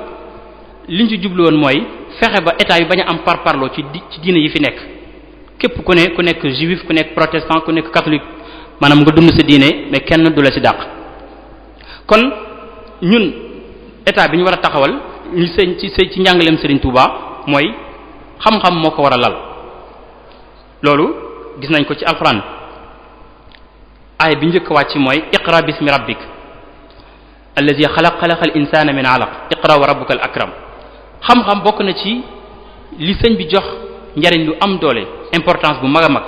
liñ ci jublu woon mooy fexe ba état yi bañ a am parparloo ci diine yi fi nekk képp ku nekk juif ku nekk protestant ku nekk catholique maanaam nga dund sa diine mais kenn du la ci dàq kon ñun état bi ñu war a taxawal ñu ci njàngaleem Serigne Touba mooy xam-xam moo ko war a lal loolu gis nañ ko ci alxuraan aaya bi njëkk wàcc mooy iqra bismi rabbik allazi xalaqal insana min alaq iqra wa rabbukal akram xam-xam bokk na ci li sëñ bi jox njariñ lu am doole importance bu mag a mag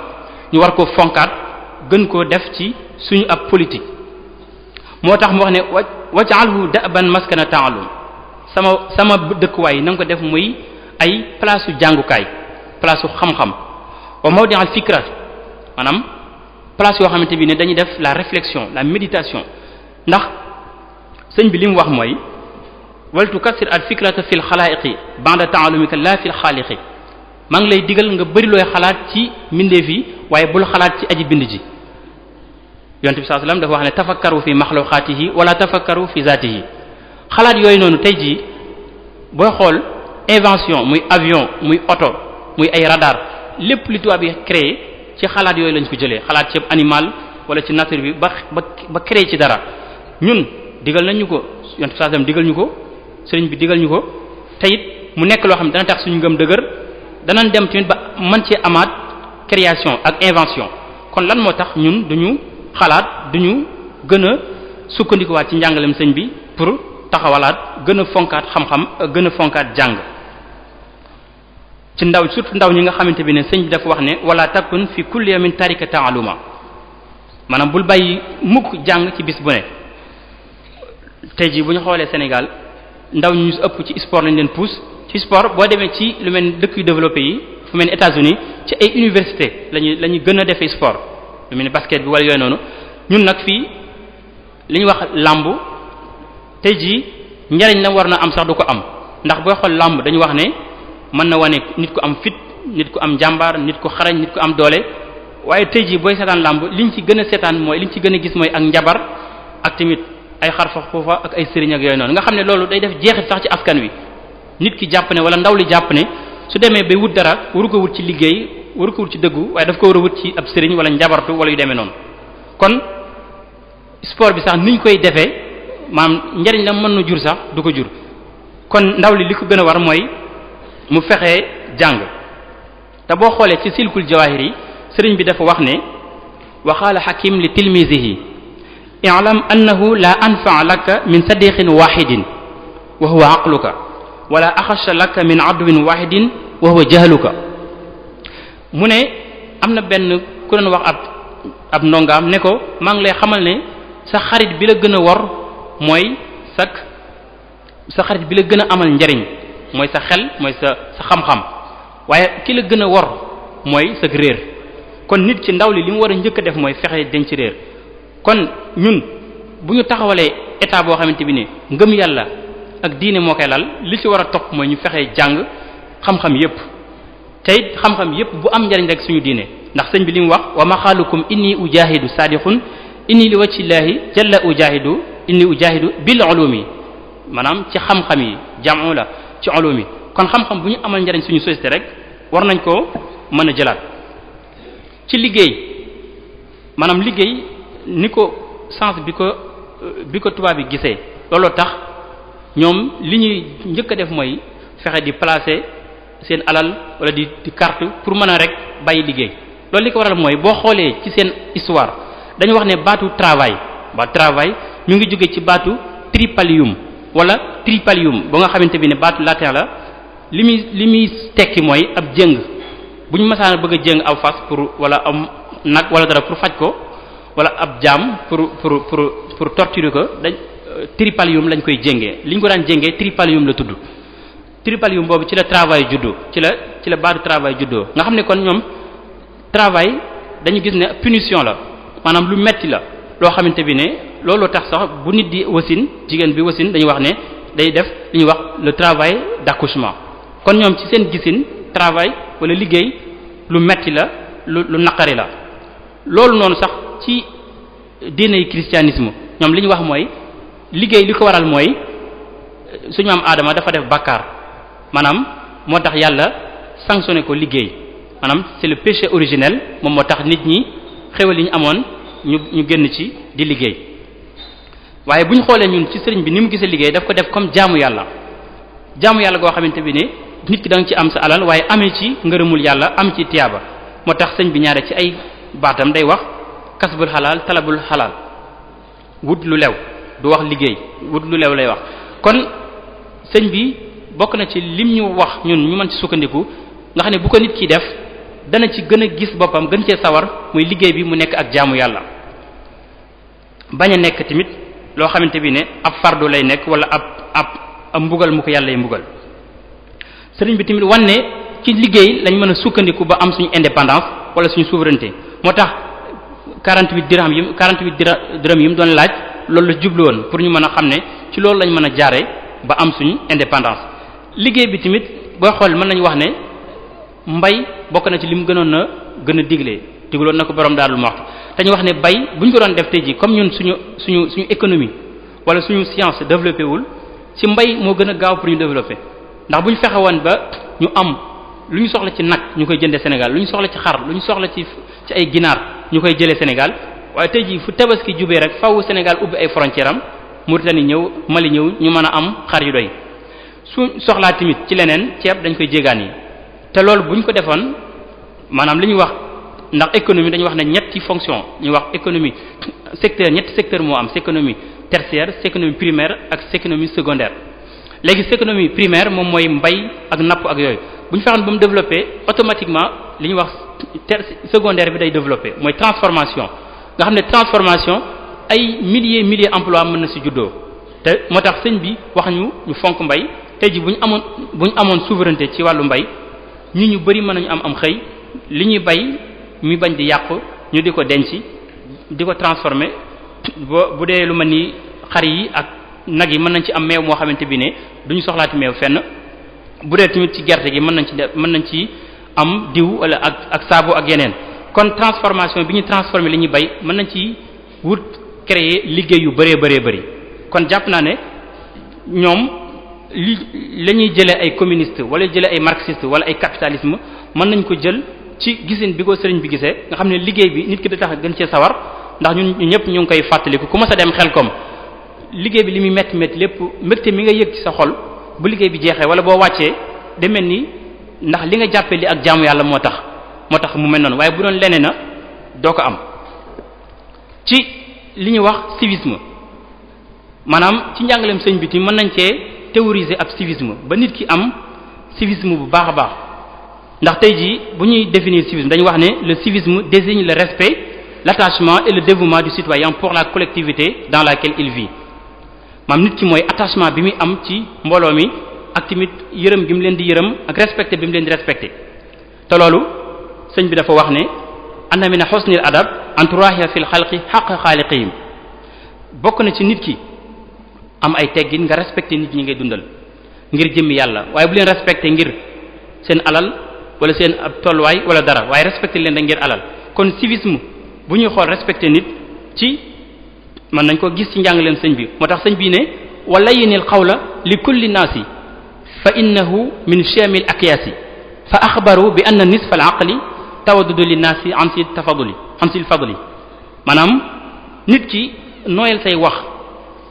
ñu war koo fonkaat gën koo def ci suñu ab politique moo tax mu wax ne waj'alhu da'ban maskana ta'allum sama dëkkuwaay na nga ko def muy ay place u jàngukaay place u xam-xam wa mawdi'al fikra maanaam place yoo xamante bi ne dañuy def la réflexion la méditation ndax sëñ bi li mu wax mooy wal tukassir al fikrata fil xalaa'iqi ba'da ta'allumika la fil xaaliqi maa ngi lay digal nga bëri looy xalaat ci mbindeef yi waaye bul xalaat ci aji bind ji yonent bi sallallahu alayhi wasallam dafa wax ne tafakkaru fi maxluqaatihi wala tafakkaru fi zaatihi xalaat yooyu noonu tey jii booy xool invention muy avion muy oto muy ay radar lépp li tubaab yi créé ci xalaat yooyu lañ ko jëlee xalaat ci animal wala ci nature bi ba créé ci dara ñun digal nañ ñu ko yonent bi sallallahu alayhi wasallam digal ñu ko sëriñ bi digal ñu ko te it mu nekk loo xam ne dana tax suñu ngëm dëgër danañ dem tamit ba mën cee amaat création ak invention kon lan moo tax ñun duñu xalaat duñu gën a sukkandikuwaat ci njàngalem sëñ bi pour taxawalaat gën a fonkaat xam-xam gën a fonkaat jàng ci ndaw surtout ndaw ñi nga xamante bi ne sëñ bi dafa wax ne wala takun fi kulli yawmin tarika ta'alluma maanaam bul bàyyi mukk jàng ci bis bu ne tey jii bu ñu xoolee Sénégal ndaw ñu ëpp ci sport lañ leen pousse ci sport boo demee ci lu mel ni dëkk yu développé yi fu mel ni États-Unis ci ay université lañu gën a defee sport lu mel ni basket bi wala yooyu noonu ñun nag fii li ñu wax làmb tey jii njariñ la war na am sax du ko am ndax booy xool làmb dañu wax ne mën na wane nit ku am fit nit ku am jàmbaar nit ku xarañ nit ku am doole waaye tey jii booy seetaan làmb liñ ci gën a seetaan mooy liñ ci gën a gis mooy ak njabar ak tamit ay xarfa xuufa ak ay sëriñ ak yooyu noonu nga xam ne loolu day def jeexit sax ci askan wi nit ki jàpp ne wala ndaw li jàpp ne su demee bay wut dara waru ko wut ci liggéey waru ko wut ci dëggu waaye daf ko war a wut ci ab sëriñ wala njabartu wala yu demee noonu kon sport bi sax niñ koy defee maanaam njariñ la mën na jur sax du ko jur kon ndaw li ko gën a war mooy mu fexee jàng te boo xoolee ci silkul jawahir yi sëriñ bi dafa wax ne wa qaala hakim li tilmisihi i'lam annahu la anfa'a laka min sadiqin wahidin wa huwa aqluka wala axasha laka min aduwin wahidin wa huwa jahluka mu ne am na benn ku doon wax ab ndongaam ne ko maa ngi lay xamal ne sa xarit bi la gën a wor mooy sa xarit bi la gën a amal njariñ mooy sa xel mooy sa xam-xam waaye ki la gën a wor mooy sa réer kon nit ci ndaw li mu war a njëkk a def mooy fexe denc réer kon ñun bu ñu taxawalee état boo xamante bi ne ngëm yàlla ak diine moo koy lal li ci war a topp mooy ñu fexe jàng xam-xam yépp tey xam-xam yépp bu am njariñ rek suñu diine ndax sëñ bi li mu wax wa maxaalukum inni ujahidu sadiqun inni li wajhillahi jalla ujahidu bil ulumi maanaam ci xam-xam yi jamu la ci ulumi kon xam-xam bu ñu amal njariñ suñu société rek war nañ koo mën a jëlaat ci liggéey maanaam liggéey ni ko sens bi ko tubaab yi gisee looloo tax ñoom li ñuy njëkk a def mooy fexe di placer seen alal wala di carte pour mën a rek bàyyi liggéey loolu li ko waral mooy boo xoolee ci seen histoire dañu wax ne baatu travail ñu ngi jóge ci baatu tripalium wala tripalium ba nga xamante bi ne baatu latin la li muy tekki mooy ab jëng bu ñu mësaan bëgg a jëng aw fas pour wala am nag wala dara pour faj ko wala ab jaam pour torturer ko dañ tripalium lañ koy jéngee li ñu ko daan jéngee tripalium la tudd tripalium boobu ci la travail juddoo ci la baatu travail juddoo nga xam ne kon ñoom travail dañu gis ne punition la maanaam lu metti la loo xamante bi ne looloo tax sax bu nit di wasin jigéen bi wasin dañuy wax ne day def li ñuy wax le travail d'accouchement kon ñoom ci seen gisin travail wala liggéey lu metti la lu naqari la loolu noonu sax ci diiney christianisme ñoom li ñu wax mooy liggéey li ko waral mooy suñu am aadama dafa def bàkkaar maanaam moo tax yàlla sanctionné ko liggéey maanaam c'est le péché originel moom moo tax nit ñi xéwal yi ñu amoon ñu génn ci di liggéey waaye bu ñu xoolee ñun ci sëriñ bi ni mu gisee liggéey daf ko def comme jaamu yàlla goo xamante bi ne nit ki da nga ci am sa alal waaye amee ci ngërëmul yàlla am ci tiyaaba moo tax sëñ bi ñaare ci ay baatam day wax kasbul xalaal talabul xalaal wut lu lew du wax liggéey wut lu lew lay wax kon sëñ bi bokk na ci lim ñu wax ñun ñu mën ci sukkandiku nga xam ne bu ko nit ki def dana ci gën a gis boppam gën cee sawar muy liggéey bi mu nekk ak jaamu yàlla bañ a nekk tamit loo xamante bi ne ab fardu lay nekk wala ab mbugal mu ko yàlla y mbugal sëriñ bi tamit wan ne ci liggéey lañ mën a sukkandiku ba am suñu indépendance wala suñu souveraineté moo tax 48 dirham yi mu doon laaj loolu la jublu woon pour ñu mën a xam ne ci loolu lañ mën a jaare ba am suñu indépendance liggéey bi tamit booy xool mën nañu wax ne mbay bokk na ci li mu gënoon a gën a digle digaloon na ko borom Daaru Muxti te ñu wax ne bay bu ñu ko doon def tey jii comme ñun suñu économie wala suñu science développé wul ci mbay moo gën a gaaw pour ñu développer ndax bu ñu fexe woon ba ñu am lu ñu soxla ci nag ñu koy jëndee Sénégal lu ñu soxla ci xar lu ñu soxla ci ay ginaar ñu koy jëlee Sénégal waaye tey jii fu tabaski jubee rek faaw Sénégal ubbi ay frontières am Mauritanie ñëw Mali ñëw ñu mën a am xar yu doy su soxlaa tamit ci leneen ceeb dañ koy jégaan yi te loolu bu ñu ko defoon maanaam li ñuy wax ndax économie dañuy wax ne ñetti fonction ñuy wax économie secteur ñetti secteur moo am c'est économie tertiaire c'est économie primaire ak c'est économie secondaire léegi c'est économie primaire moom mooy mbay ak napp ak yooyu bu ñu fexoon ba mu développer automatiquement li ñuy wax secondaire bi day développer mooy transformation nga xam ne transformation ay milliers emploi mën na ci juddoo te moo tax sëñ bi wax ñu fonk mbay tey ji bu ñu amoon souveraineté ci wàllu mbay ñu bari mën nañu am xëy li ñuy bay muy bañ di yàqu ñu di ko denc di ko transformer bu dee lu mel ni xar yi ak nag yi mën nañ ci am meew moo xamante bi ne duñu soxlaati meew fenn bu dee tamit ci gerte gi mën nañ ci am diw wala ak saabu ak yeneen kon transformation bi ñu transformer li ñuy bay mën nañ ci wut créer liggéey yu bëree bëri kon jàpp naa ne ñoom la ñuy jëlee ay communiste wala jëlee ay marxiste wala ay capitalisme mën nañ ko jël ci gisin bi ko sëriñ bi gisee nga xam ne liggéey bi nit ki da tax gën cee sawar ndax ñun ñëpp ñu ngi koy fàttaliku ku mas a dem Xelkom liggéey bi li muy métti lépp mbégte mi nga yëg ci sa xol bu liggéey bi jeexee wala boo wàccee de mel ni ndax li nga jàppee li ak jaamu yàlla moo tax mu mel noonu waaye bu doon leneen na doo ko am ci li ñuy wax civisme maanaam ci njàngaleem sëñ bi mën nañ cee théoriser ab civisme ba nit ki am civisme bu baax a baax ndax tey jii bu ñuy définir civisme dañu wax ne le civisme désigne le respect l'attachement et le dévouement du citoyen pour la collectivité dans laquelle il vit maanaam nit ki mooy attachement bi muy am ci mbooloo mi ak tamit yërëm gi mu leen di yërëm ak respecté bi mu leen di respecté te loolu sëñ bi dafa wax ne anna min husnil adab an turahiya fil xalqi haqqa xaaliqihim bokk na ci nit ki am ay teggin nga respecté nit ñi ngay dundal ngir jëmmi yàlla waaye bu leen respecté ngir seen alal wala seen ab tolluwaay wala dara waaye respecté leen da ngir alal kon civisme bu ñuy xool respecté nit ci mën nañ ko gis ci njàngaleem sëñ bi moo tax sëñ bi ne wala yinil xawla li kulli naasi fa innahu min shamil akyasi fa axbaru bi anna nisfa al aqli tawaddudu li naasi an si fadli maanaam nit ki nooyal say wax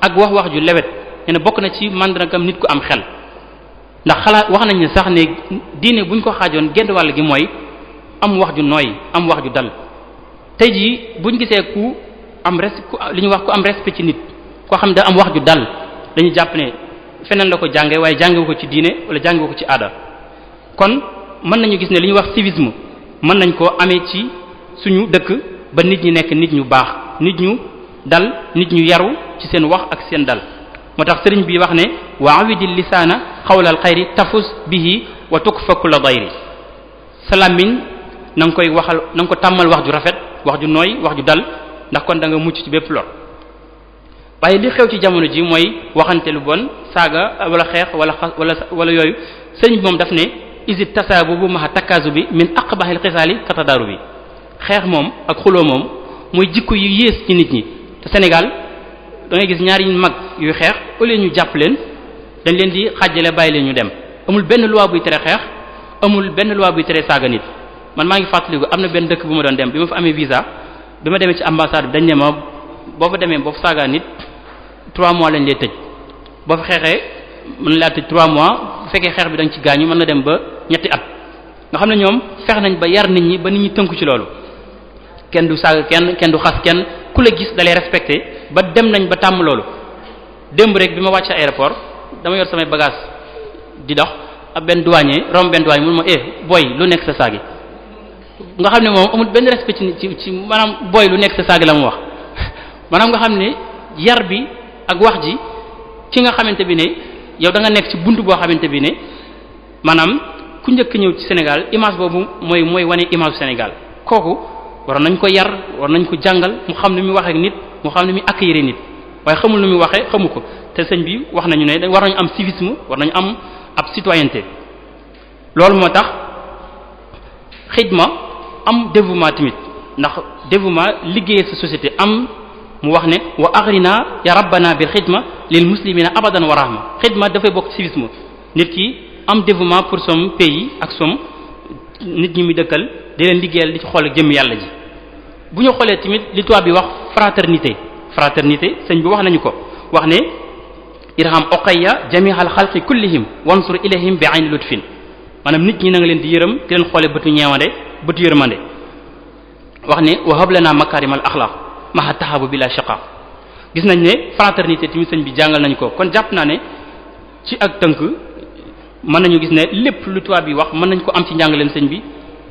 ak wax ju lewet ne bokk na ci màndargam nit ku am xel ndax xalaat wax nañ ne sax ne diine buñ ko xaajoon genn wàll gi mooy am wax ju nooy am wax ju dal tey jii buñ gisee ku am li ñuy wax ku am respect ci nit koo xam ne da am wax ju dal dañu jàpp ne feneen la ko jànge waaye jàngewu ko ci diine wala jàngewu ko ci aada kon mën nañu gis ne li ñuy wax civisme mën nañ koo amee ci suñu dëkk ba nit ñi nekk nit ñu baax nit ñu dal nit ñu yaru ci seen wax ak seen dal moo tax sëriñ bi wax ne wa awidil lisaana xawlal xayri tafus bihi wa tukfa kulla dayri sa làmmiñ na nga koy waxal na nga ko tàmmal wax ju rafet wax ju nooy wax ju dal ndax kon da nga mucc ci bépp lor waaye li xew ci jamono ji mooy waxante lu bon saaga wala xeex wala yooyu sëriñ bi moom daf ne isit tasaabu bu maxa takkaasu bi min aqbahil xisaali katadaaru bi xeex moom ak xuloo moom mooy jikko yu yées ci nit ñi te Sénégal da ngay gis ñaari mag yuy xeex au lieu ñu jàpp leen dañ leen di xàjjale bàyyi leen ñu dem amul benn loi buy tere xeex amul benn loi buy tere saaga nit man maa ngi fàttaliku am na benn dëkk bu ma doon dem bi ma fa amee visa bi ma demee ci ambassade bi dañ ne ma boo fa demee boo fa saaga nit 3 mois lañ lay tëj boo fa xeexee mën laa tëj 3 mois bu fekkee xeex bi da nga ci gaañu mën na dem ba ñetti at nga xam ne ñoom fex nañ ba yar nit ñi ba nit ñi tënku ci loolu kenn du saaga kenn du xas kenn ku la gis dalay respecté ba dem nañ ba tàmm loolu démb rek bi ma wàcc aéroport dama yor samay bagage di dox ab benn douanier romb benn douanier mun ma booy lu nekk sa saagi nga xam ne moom amul benn respect ci maanaam booy lu nekk sa saagi la mu wax maanaam nga xam ne yar bi ak wax ji ki nga xamante bi ne yow da nga nekk ci buntu boo xamante bi ne maanaam ku njëkk ñëw ci Sénégal image boobu mooy wane image Sénégal kooku waroon nañ ko yar waroon nañ ko jàngal mu xam ni muy waxee ak nit mu xam ni muy accueillir nit waaye xamul nu muy waxee xamu ko te sëñ bi wax nañu ne war nañu am civisme war nañu am ab citoyenneté loolu moo tax xidma am dévouement tamit ndax dévouement liggéeyal sa société am mu wax ne wa aghrina ya rabbana bil xidma lil muslimina abadan wa rahma xidma dafay bokk civisme nit ki am dévouement pour son pays ak som nit ñi muy dëkkal di leen liggéeyal di ci xool jëm yàlla ji. bu ñu xoolee tamit li tubaab bi wax fraternité sëñ bi wax nañu ko wax ne irham oqaya jamihal xalqi kullihim wansur ilayhim bi ayni lutfin maanaam nit ñi na nga leen di yërëm di leen xoolee bëtu ñeewande bëtu yërmande wax ne wa hab lana makarimal axlaq maha tahabu bila shaqa gis nañ ne fraternité tamit sëñ bi jàngal nañu ko kon jàpp naa ne ci ak tënk mën nañu gis ne lépp lu tubaab bi wax mën nañ ko am ci njàngaleen sëñ bi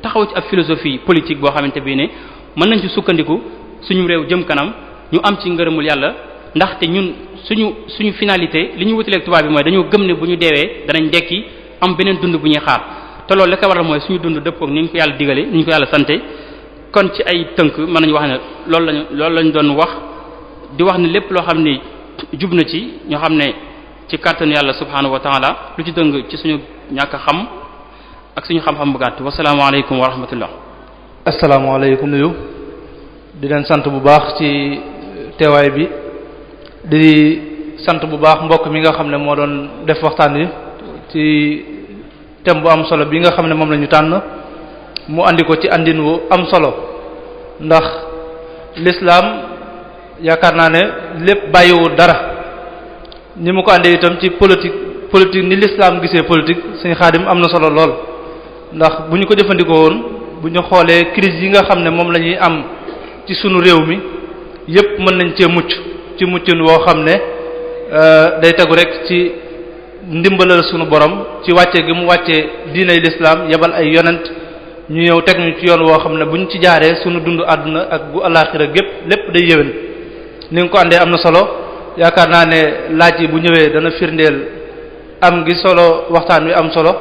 taxaw ci ab philosophie politique boo xamante bi ne mën nañ ci sukkandiku suñu réew jëm kanam ñu am ci ngërëmul yàlla ndaxte ñun suñu finalité li ñu wutaleeg tubaab bi mooy dañoo gëm ne bu ñu deewee danañ dekki am beneen dund bu ñuy xaar te loolu la ko waral mooy suñu dund dëppook ni ñu ko yàlla digale ni ñu ko yàlla sante kon ci ay tënk mën nañu wax ne loolu lañu doon wax di wax ne lépp loo xam ne jub na ci ñoo xam ne ci kàttanu yàlla subhanahu wa taala lu ci dëng ci suñu ñàkk xam ak suñu xam-xam bu gàtt wasalaamaaleykum wa rahmatullah. asalaamaaleykum nuyu di leen sant bu baax ci teewaay bi di sant bu baax mbokk mi nga xam ne moo doon def waxtaan wi ci thème bu am solo bi nga xam ne moom la ñu tànn mu andi ko ci andin wu am solo ndax l'islam yaakaar naa ne lépp bàyyiwul dara ni mu ko andee itam ci politique ni l'islam gisee politique suñu Xaadim am na solo lool ndax bu ñu ko jëfandikoo woon bu ñu xoolee crise yi nga xam ne moom la ñuy am ci sunu réew mi yépp mën nañ cee mucc ci muccin woo xam ne day tegu rek ci ndimbalal sunu borom ci wàcce gi mu wàccee diinay lislaam yebal ay yonent ñu ñëw teg ñu ci yoon woo xam ne buñ ci jaaree sunu dund àdduna ak bu alaaxira gépp lépp day yéwén ni nga ko àndee am na solo yaakaar naa ne laaj yi bu ñëwee dana firndeel am gi solo waxtaan wi am solo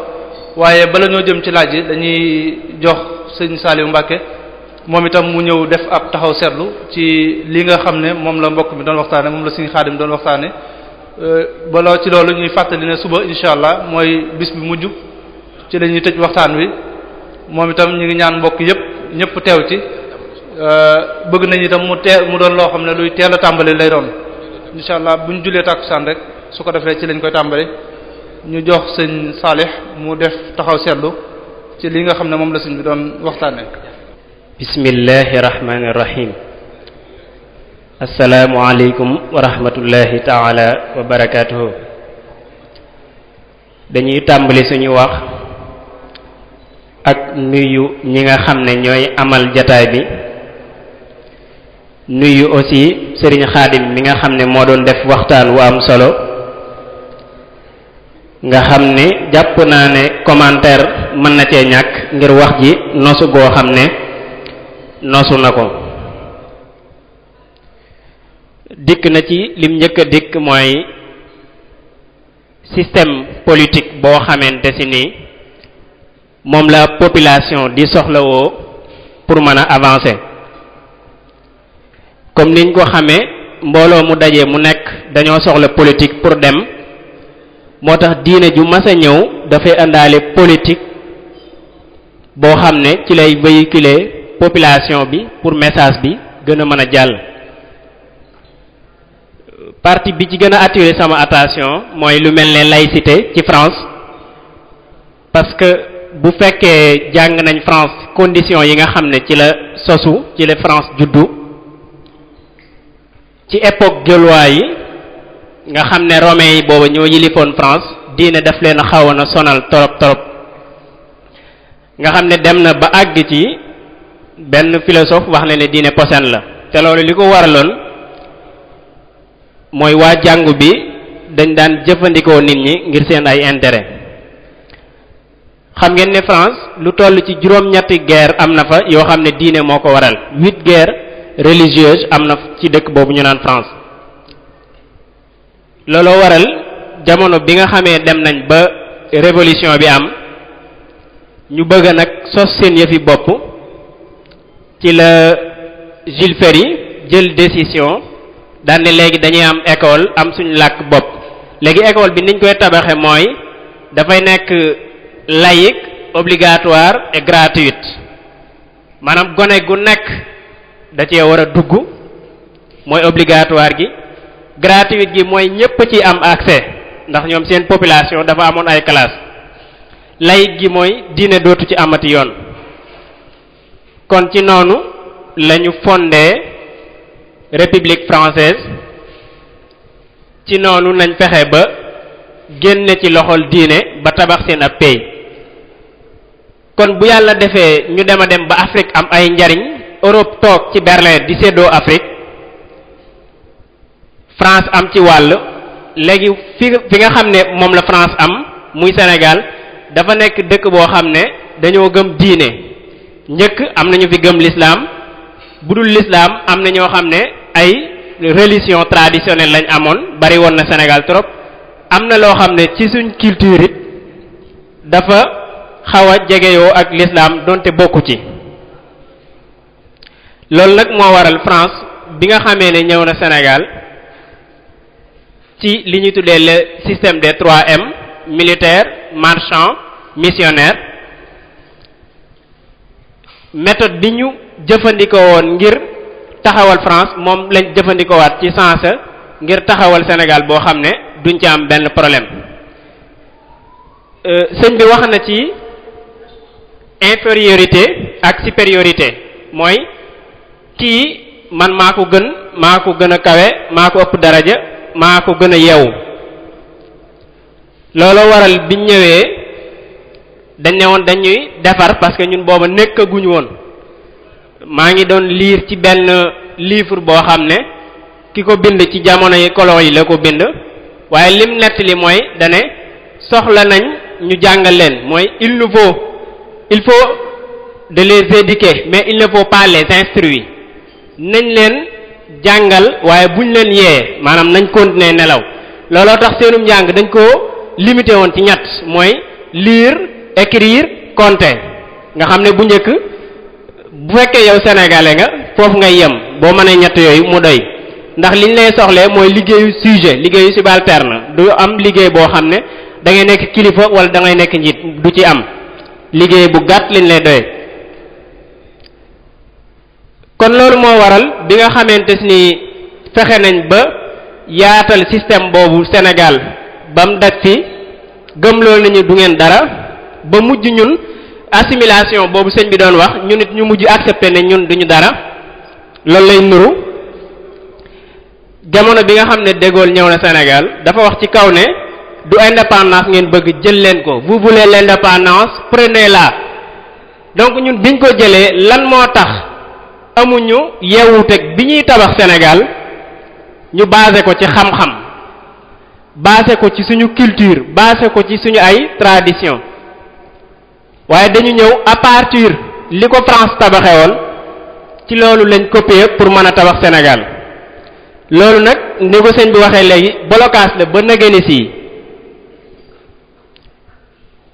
waaye bala ñoo jëm ci laaj yi dañuy jox sëñ Saliou Mbacke moom itam mu ñëw def ab taxaw seetlu ci li nga xam ne moom la mbokk mi doon waxtaane moom la sëñ Xaadim doon waxtaane bala ci loolu ñuy fàttali ne suba insha allah mooy bis bi mujj ci la ñuy tëj waxtaan wi moom itam ñu ngi ñaan mbokk yépp ñëpp teew ci bëgg nañ itam mu doon loo xam ne luy teel a tàmbali lay doon insha allah bu ñu jullee tàkkusaan rek su ko defee ci lañ koy tàmbali ñu jox sëñ Salih mu def taxaw seetlu ci li nga xam ne moom la sëñ bi doon waxtaane bismillahi rahmani rahim assalaamu aleykum wa rahmatullahi taala wa barakatuhu dañuy tàmbali suñu wax ak nuyu ñi nga xam ne ñooy amal jataay bi nuyu aussi Serigne Khadim mi nga xam ne moo doon def waxtaan wu am solo nga xam ne jàpp naa ne commentaire mën na cee ñàkk ngir wax ji nosu goo xam ne nosu na ko dikk na ci lim njëkk a dikk mooy système politique boo xamante si ni moom la population di soxlawoo pour mën a avancer comme niñ ko xamee mbooloo mu daje mu nekk dañoo soxla politique pour dem moo tax diine ju mas a ñëw dafay indaale politique boo xam ne ci lay véhiculer population bi pour message bi gën a mën a jàll. parti bi ci gën a attirer sama attention mooy lu mel ne laïcité ci France parce que bu fekkee jàng nañ France conditions yi nga xam ne ci la sosu ci la France juddu ci époque gaulois yi nga xam ne romains yi booba ñoo yilifoon France diine daf leen a xawoon a sonal torop nga xam ne dem na ba àgg ci benn philosophe wax na ne diine posen la te loolu li ko waraloon mooy waa jàngu bi dañ daan jëfandikoo nit ñi ngir seen ay intérêt xam ngeen ne France lu toll ci juróom-ñetti guerre am na fa yoo xam ne diine moo ko waral 8 guerres religieuses am na ci dëkk boobu ñu naan France looloo waral jamono bi nga xamee dem nañ ba révolution bi am ñu bëgg nag sos seen yëfi bopp ci la Jules Ferry jël décision daan ne léegi dañuy am école am suñu làkk bopp léegi école bi niñ koy tabaxe mooy dafay nekk laïque obligatoire et gratuite maanaam gone gu nekk da cee war a dugg mooy obligatoire gi gratuit gi mooy ñépp ci am accès ndax ñoom seen population dafa amoon ay classe laïc gi mooy diine dootu ci amati yoon kon ci noonu lañu fondé république française ci noonu nañ fexe ba génne ci loxol diine ba tabax seen ab pays kon bu yàlla defee ñu dem a dem ba Afrique am ay njariñ Europe toog ci Berlin di séddoo Afrique France am ci wàll léegi fi nga xam ne moom la France am muy Sénégal dafa nekk dëkk boo xam ne dañoo gëm diine njëkk am nañu fi gëm l'islam bu dul l'islam am na ñoo xam ne ay religion traditionnelle lañ amoon bari woon na Sénégal trop am na loo xam ne ci suñ culture it dafa xaw a jegeyoo ak l'islam donte bokku ci loolu nag moo waral France bi nga xamee ne ñëw na Sénégal ci li ñuy tuddee le système des 3M militaire marchand missionnaire méthode bi ñu jëfandikoo woon ngir taxawal France moom lañ jëfandikoowaat ci sens ngir taxawal Sénégal boo xam ne duñ ci am benn problème sëñ bi wax na ci infériorité ak supériorité mooy kii man maa ko gën a kawe maa ko ëpp daraja maa ko gën a yeewu loolu waral biñ ñëwee dañ ne woon dañuy defar parce que ñun booba nekkaguñu woon maa ngi doon lire ci benn livre boo xam ne ki ko bind ci jamono yi colon yi la ko bind waaye lim nettali mooy dane soxla nañ ñu jàngal leen mooy il faut de les éduquer mais il ne faut pas les instruire nañ leen jàngal waaye buñ leen yee maanaam nañ continuer nelaw looloo tax seenum njàng dañ ko limité woon ci ñett mooy lire écrire compter nga xam ne bu njëkk bu fekkee yow sénégalais nga foofu ngay yem boo mënee ñett yooyu mu doy ndax liñ lay soxlee mooy liggéeyu sujet liggéeyu subalterne du am liggéey boo xam ne da ngay nekk kilifa wala da ngay nekk njiit du ci am liggéey bu gàtt liñ lay doy kon loolu moo waral bi nga xamante ni fexe nañ ba yaatal système boobu Sénégal ba mu daj fi gëm loolu nañu du ngeen dara ba mujj ñun assimilation boobu sëñ bi doon wax ñu nit ñu mujj accepté ne ñun duñu dara loolu lay nuru jamono bi nga xam ne De Gaulle ñëw na Sénégal dafa wax ci kaw ne du indépendance ngeen bëgg jël leen ko vous voulez l'indépendance prenez-la donc ñun biñ ko jëlee lan moo tax amuñu yeewuteg bi ñuy tabax Sénégal ñu basé ko ci xam-xam basé ko ci suñu culture basé ko ci suñu ay tradition waaye dañu ñëw à partir li ko France tabaxee woon ci loolu lañ copier pour mën a tabax Sénégal loolu nag ni ko sëñ bi waxee léegi blocage la ba nëgëni si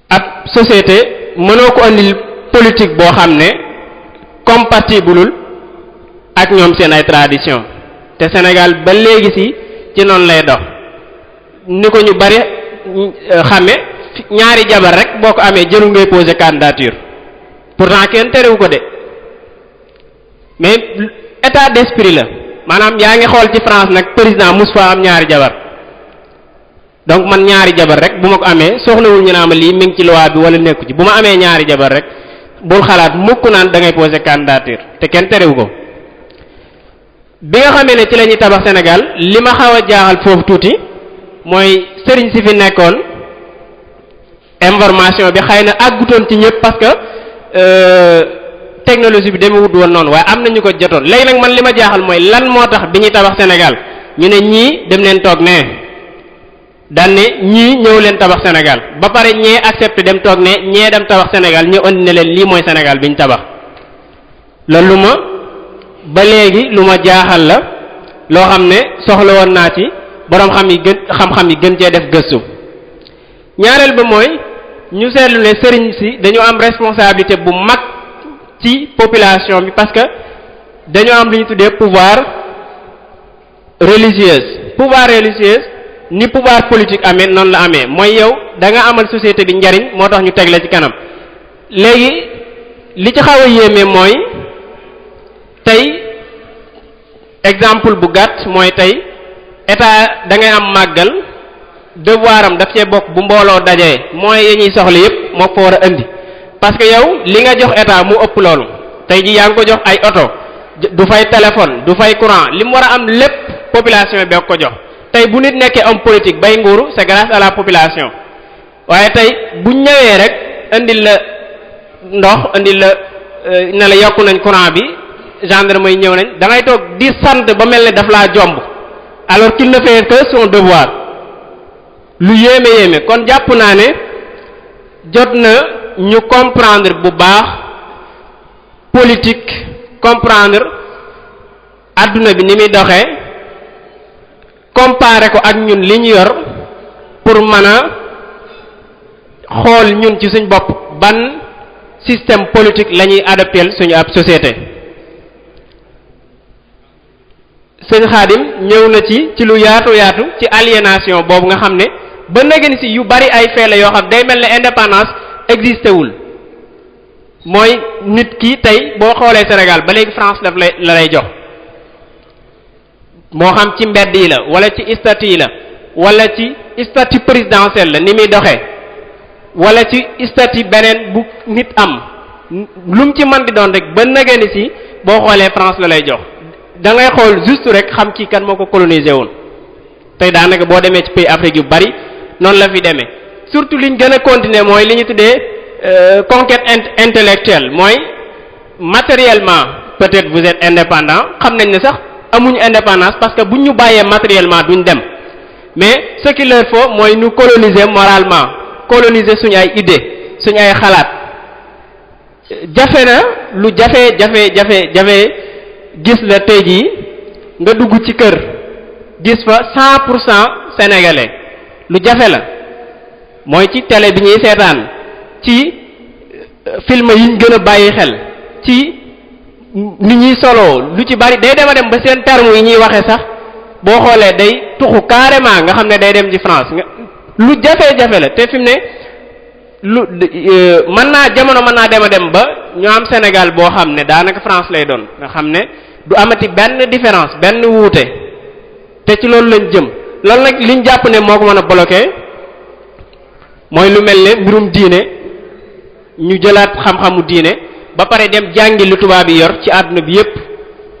ab société mënoo ko andil politique boo xam ne compatible ak ñoom seen ay tradition te Sénégal ba léegi si ci noonu lay dox ni ko ñu bari xame ñaari jabar rek boo ko amee jëru ngay poser candidature pourtant kenn terewu ko de mais état d'esprit la maanaam yaa ngi xool ci France nag président mus fa am ñaari jabar donc man ñaari jabar rek bu ma ko amee soxlawul ñu naa ma lii mi ngi ci loi bi wala nekku ci bu ma amee ñaari jabar rek bul xalaat mukk naan da ngay poser candidature te kenn terewu ko bi nga xamee ne ci la ñuy tabax Sénégal li ma xaw a jaaxal foofu tuuti mooy sëriñ si fi nekkoon information bi xëy na àggutoon ci ñëpp parce que technologie bi demewut woon noonu waaye am na ñu ko jotoon léegi nag man li ma jaaxal mooy lan moo tax bi ñuy tabax Sénégal ñu ne ñii dem leen toog ne daan ne ñii ñëw leen tabax Sénégal ba pare ñee accepté dem toog ne ñee dem tabax Sénégal ñu andi ne leen lii mooy Sénégal bi ñu tabax loolu lu ma ba léegi lu ma jaaxal la loo xam ne soxla woon naa ci boroom xam-xam yi gën cee def gëstu ñaareel ba mooy ñu seetlu ne sëriñ si dañu am responsabilité bu mag ci population bi parce que dañoo am lu ñu tuddee pouvoir religieuse ni pouvoir politique amee noonu la amee mooy yow da nga amal société bi njariñ moo tax ñu teg la ci kanam léegi li ci xaw a yéeme mooy tey exemple bu gàtt mooy tey état da ngay am màggal devoir am daf cee bokk bu mbooloo dajee mooy yi ñuy soxla yépp moo ko war a indi parce que yow li nga jox état mu ëpp loolu tey ji yaa ngi ko jox ay oto du fay téléphone du fay courant li mu war a am lépp population bi ko jox tey bu nit nekkee homme politique bay nguuru c'est grâce à la population waaye tey bu ñëwee rek indil la ndox indil la ne la yokku nañ courant bi gendarme yi ñëw nañ da ngay toog di sant ba mel ne daf laa jomb alors qu'il ne fait que son devoir lu yéeme kon jàpp naa ne jot na ñu comprendre bu baax politique comprendre adduna bi ni muy doxee comparer ko ak ñun li ñu yor pour mën a xool ñun ci suñ bopp ban système politique la ñuy adopter suñu ab société. sëñ Xaadim ñëw na ci lu yaatu ci aliénation boobu nga xam ne ba nagani si yu bari ay fee la yoo xam day mel ne indépendance existé wul mooy nit ki tey boo xoolee Sénégal ba léegi France la lay jox moo xam ci mbedd yi la wala ci statut yi la wala ci statut présidentiel la ni muy doxee wala ci statut beneen bu nit am lu mu ci mën di doon rek ba nagani si boo xoolee France la lay jox da ngay xool juste rek xam kii kan moo ko colonisé woon tey daanaka boo demee ci pays Afrique yu bari noonu la fi demee surtout liñ gën a continuer mooy li ñu tuddee conquête intellectuelle mooy matériellement peut-être vous êtes indépendant xam nañ ne sax amuñu indépendance parce que buñ ñu bàyyee matériellement duñ dem mais ce qu'il leur faut mooy ñu coloniser moralement coloniser suñu ay idées suñu ay xalaat jafe na lu jafe gis la tey jii nga dugg ci kër gis fa 100% sénégalais lu jafe la mooy ci télé bi ñuy seetaan ci film yi ñu gën a bàyyi xel ci ni ñuy solo lu ci bari day dem ba seen terme yi ñuy waxee sax boo xoolee day tuxu carrément nga xam ne day dem ci France lu jafe-jafe la te fi mu ne lu jamono mën naa dem ba ñu am Sénégal boo xam ne daanaka France lay doon nga xam ne du amati benn différence benn wuute te ci loolu lañ jëm loolu nag liñ jàpp ne moo ko mën a bloquer mooy lu mel ne mbirum diine ñu jëlaat xam-xamu diine ba pare dem jàngi lu tubaab yi yor ci àdduna bi yépp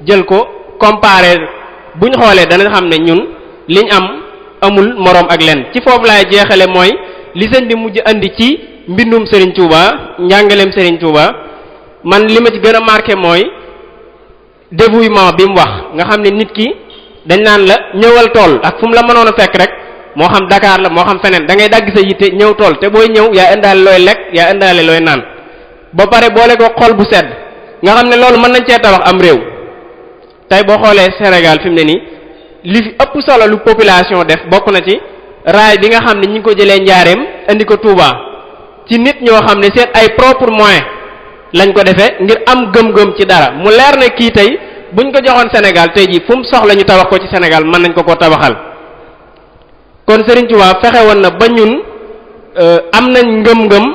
jël ko comparer buñ xoolee dana xam ne ñun liñ am amul moroom ak leen ci foofu laay jeexale mooy li sëñ bi mujj andi ci mbindum Serigne Touba njàngaleem Serigne Touba man li ma ci gën a marqué mooy dévouement bi mu wax nga xam ne nit ki dañ naan la ñëwal tool ak fu mu la mënoon a fekk rek moo xam Dakar la moo xam feneen da ngay dagg sa yitte ñëw tool te booy ñëw yaa indaale looy lekk yaa indaale looy naan ba pare boole ko xol bu sedd nga xam ne loolu mën nañ cee tabax am réew tey boo xoolee Sénégal fi mu ne nii li fi ëpp solo lu population def bokk na ci raay bi nga xam ne ñi ngi ko jëlee njaareem indi ko Touba ci nit ñoo xam ne seen ay propre moyen lañ ko defee ngir am gëm-gëm ci dara mu leer ne kii tey buñ ko joxoon Sénégal tey jii fu mu soxla ñu tabax ko ci Sénégal mën nañ ko tabaxal kon Serigne Touba fexe woon na ba ñun am nañ ngëm-ngëm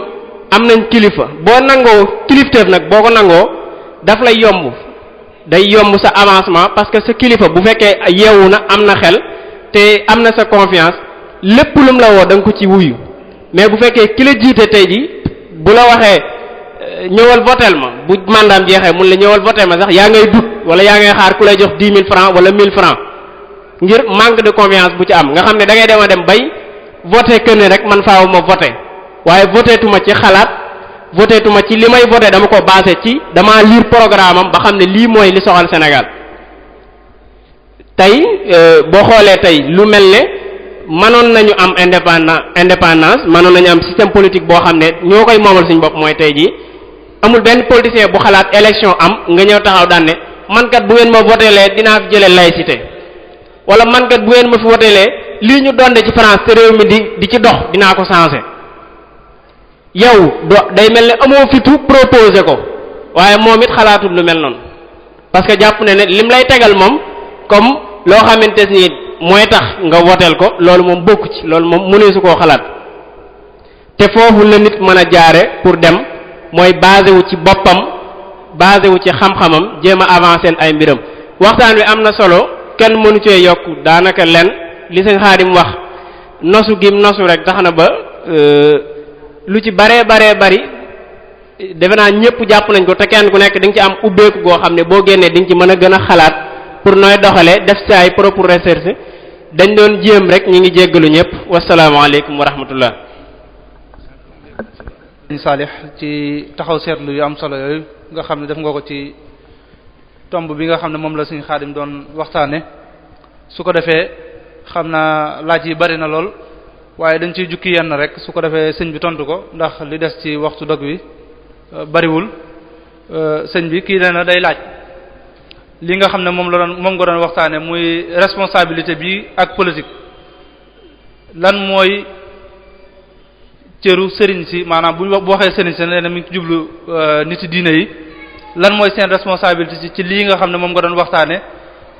am nañ kilifa boo nangoo kilifteef nag boo ko nangoo daf lay yomb day yomb sa avancement parce que sa kilifa bu fekkee yeewu na am na xel te am na sa confiance lépp lum la woo da nga ko ci wuyu mais bu fekkee ki la jiite tey ji bu la waxee ñëwal votel ma bu mandaam jeexee mun la ñëwal votel ma sax yaa ngay dut wala yaa ngay xaar ku lay jox 10 000 francs wala 1000 francs ngir manque de confiance bu ci am nga xam ne da ngay dem bay voté que ne rek man faaw ma voté waaye voté tuma ci xalaat voté tuma ci li may voté dama ko basé ci dama lire programme am ba xam ne lii mooy li soxal Sénégal tey boo xoolee tey lu mel ne mënoon nañu am indépendance mënoon nañu am système politique boo xam ne ñoo koy moomal suñu bopp mooy tey jii amul benn politicien bu xalaat élection am nga ñëw taxaw daan ne man kat bu ngeen ma votélee dinaa fi jëlee laïcité wala man kat bu ngeen ma fi votélee lii ñu donde ci France te réew mi di ci dox dinaa ko changer yow day mel ne amoo fitu proposer ko waaye moom it xalaatul lu mel noonu parce que jàpp ne lim lay tegal moom comme loo xamante ni mooy tax nga woteel ko loolu moom bokku ci loolu moom mëneesu koo xalaat te foofu la nit mën a jaare pour dem mooy basé wu ci boppam basé wu ci xam-xamam jéem a avancer ay mbiram waxtaan wi am na solo kenn mënu cee yokk daanaka len li sëñ Xaadim wax nosu gim nosu rek tax na ba lu ci bari defe naa ñëpp jàpp nañ ko te kenn ku nekk di nga ci am ubbeeku goo xam ne boo génnee di nga ci mën a gën a xalaat pour nooy doxalee def ci ay propre recherche dañ doon jéem rek ñi ngi jéggalu ñëpp wasalaamaaleykum wa rahmatullah. Saalix ci taxaw seetlu yu am solo yooyu nga xam ne def nga ko ci tomb bi nga xam ne moom la Sëriñ Xaadim doon waxtaane su ko defee xam naa laaj yi bari na lool waaye dañ ciy jukki yenn rek su ko defee sëñ bi tontu ko ndax li des ci waxtu dog wi bariwul. sëñ bi kii nee na day laaj li nga xam ne moom nga doon waxtaane muy responsabilité bi ak politique lan mooy cëru sëriñ si maanaam bu waxee sëriñ si nee na mi ngi jublu nit diine yi lan mooy seen responsabilité ci lii nga xam ne moom nga doon waxtaane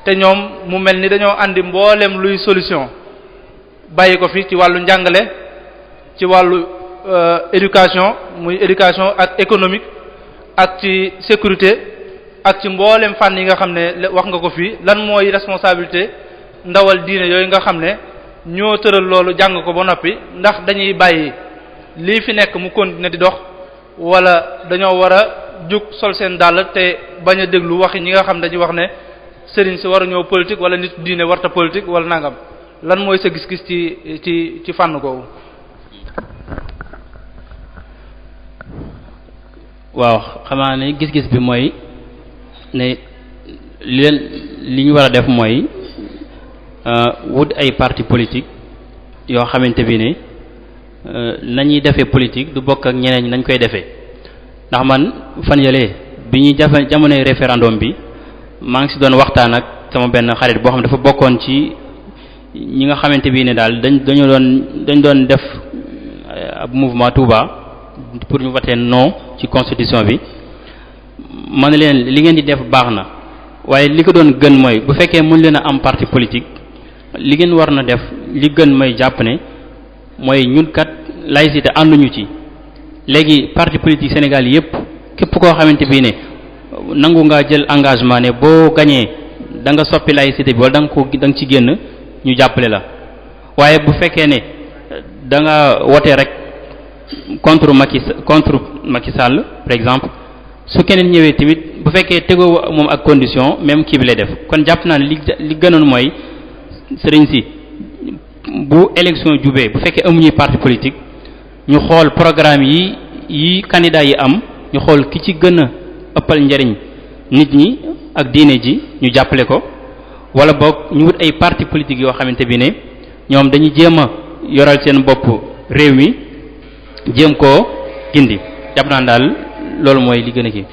te ñoom mu mel ni dañoo andi mboolem luy solution bàyyi ko fi ci wàllu njàngale ci wàllu éducation muy éducation ak économique ak ci sécurité ak ci mboolem fànn yi nga xam ne wax nga ko fii lan mooy responsabilité ndawal diine yooyu nga xam ne ñoo tëral loolu jàng ko ba noppi ndax dañuy bàyyi lii fi nekk mu continuer di dox wala dañoo war a jug sol seen dàll te bañ a déglu waxi ñi nga xam dañuy wax ne sëriñ si war a ñëw politique wala nit diine warta politique wala nangam lan mooy sa gis-gis ci fànn googu. waaw xamaa ne gis-gis bi mooy ne li ñu war a def mooy wut ay parti politique yoo xamante bi ne nañuy defee politique du bokk ak ñeneen ñi nañ koy defee ndax man fan yële bi ñuy jamonoy référendum bi maa ngi si doon waxtaan ak sama benn xarit boo xam ne dafa bokkoon ci ñi nga xamante bi ne daal dañ doon def ab mouvement Touba pour ñu voter non ci constitution bi ma ne leen li ngeen di def baax na waaye li ko doon gën mooy bu fekkee mën leen a am parti politique li ngeen war na def li gën mooy jàpp ne mooy ñun kat laïcité ànduñu ci léegi parti politique Sénégal yépp képp koo xamante bi ne nangu nga jël engagement ne boo gañee da nga soppi laïcité bi wala da nga ci génn ñu jàppale la waaye bu fekkee ne da nga wote rek contre Macky Sall par exemple su keneen ñëwee tamit bu fekkee tegoo moom ak condition même kii bi lay def kon jàpp naa ne li gënoon mooy sëriñ si bu élection jubee bu fekkee amuñuy parti politique ñu xool programme yi candidat yi am ñu xool ki ci gën a ëppal njariñ nit ñi ak diine ji ñu jàppale ko wala boog ñu wut ay parti politique yoo xamante bi ne ñoom dañuy jéem a yoral seen bopp réew mi jéem koo gindi jàpp naa daal loolu mooy li gën a kii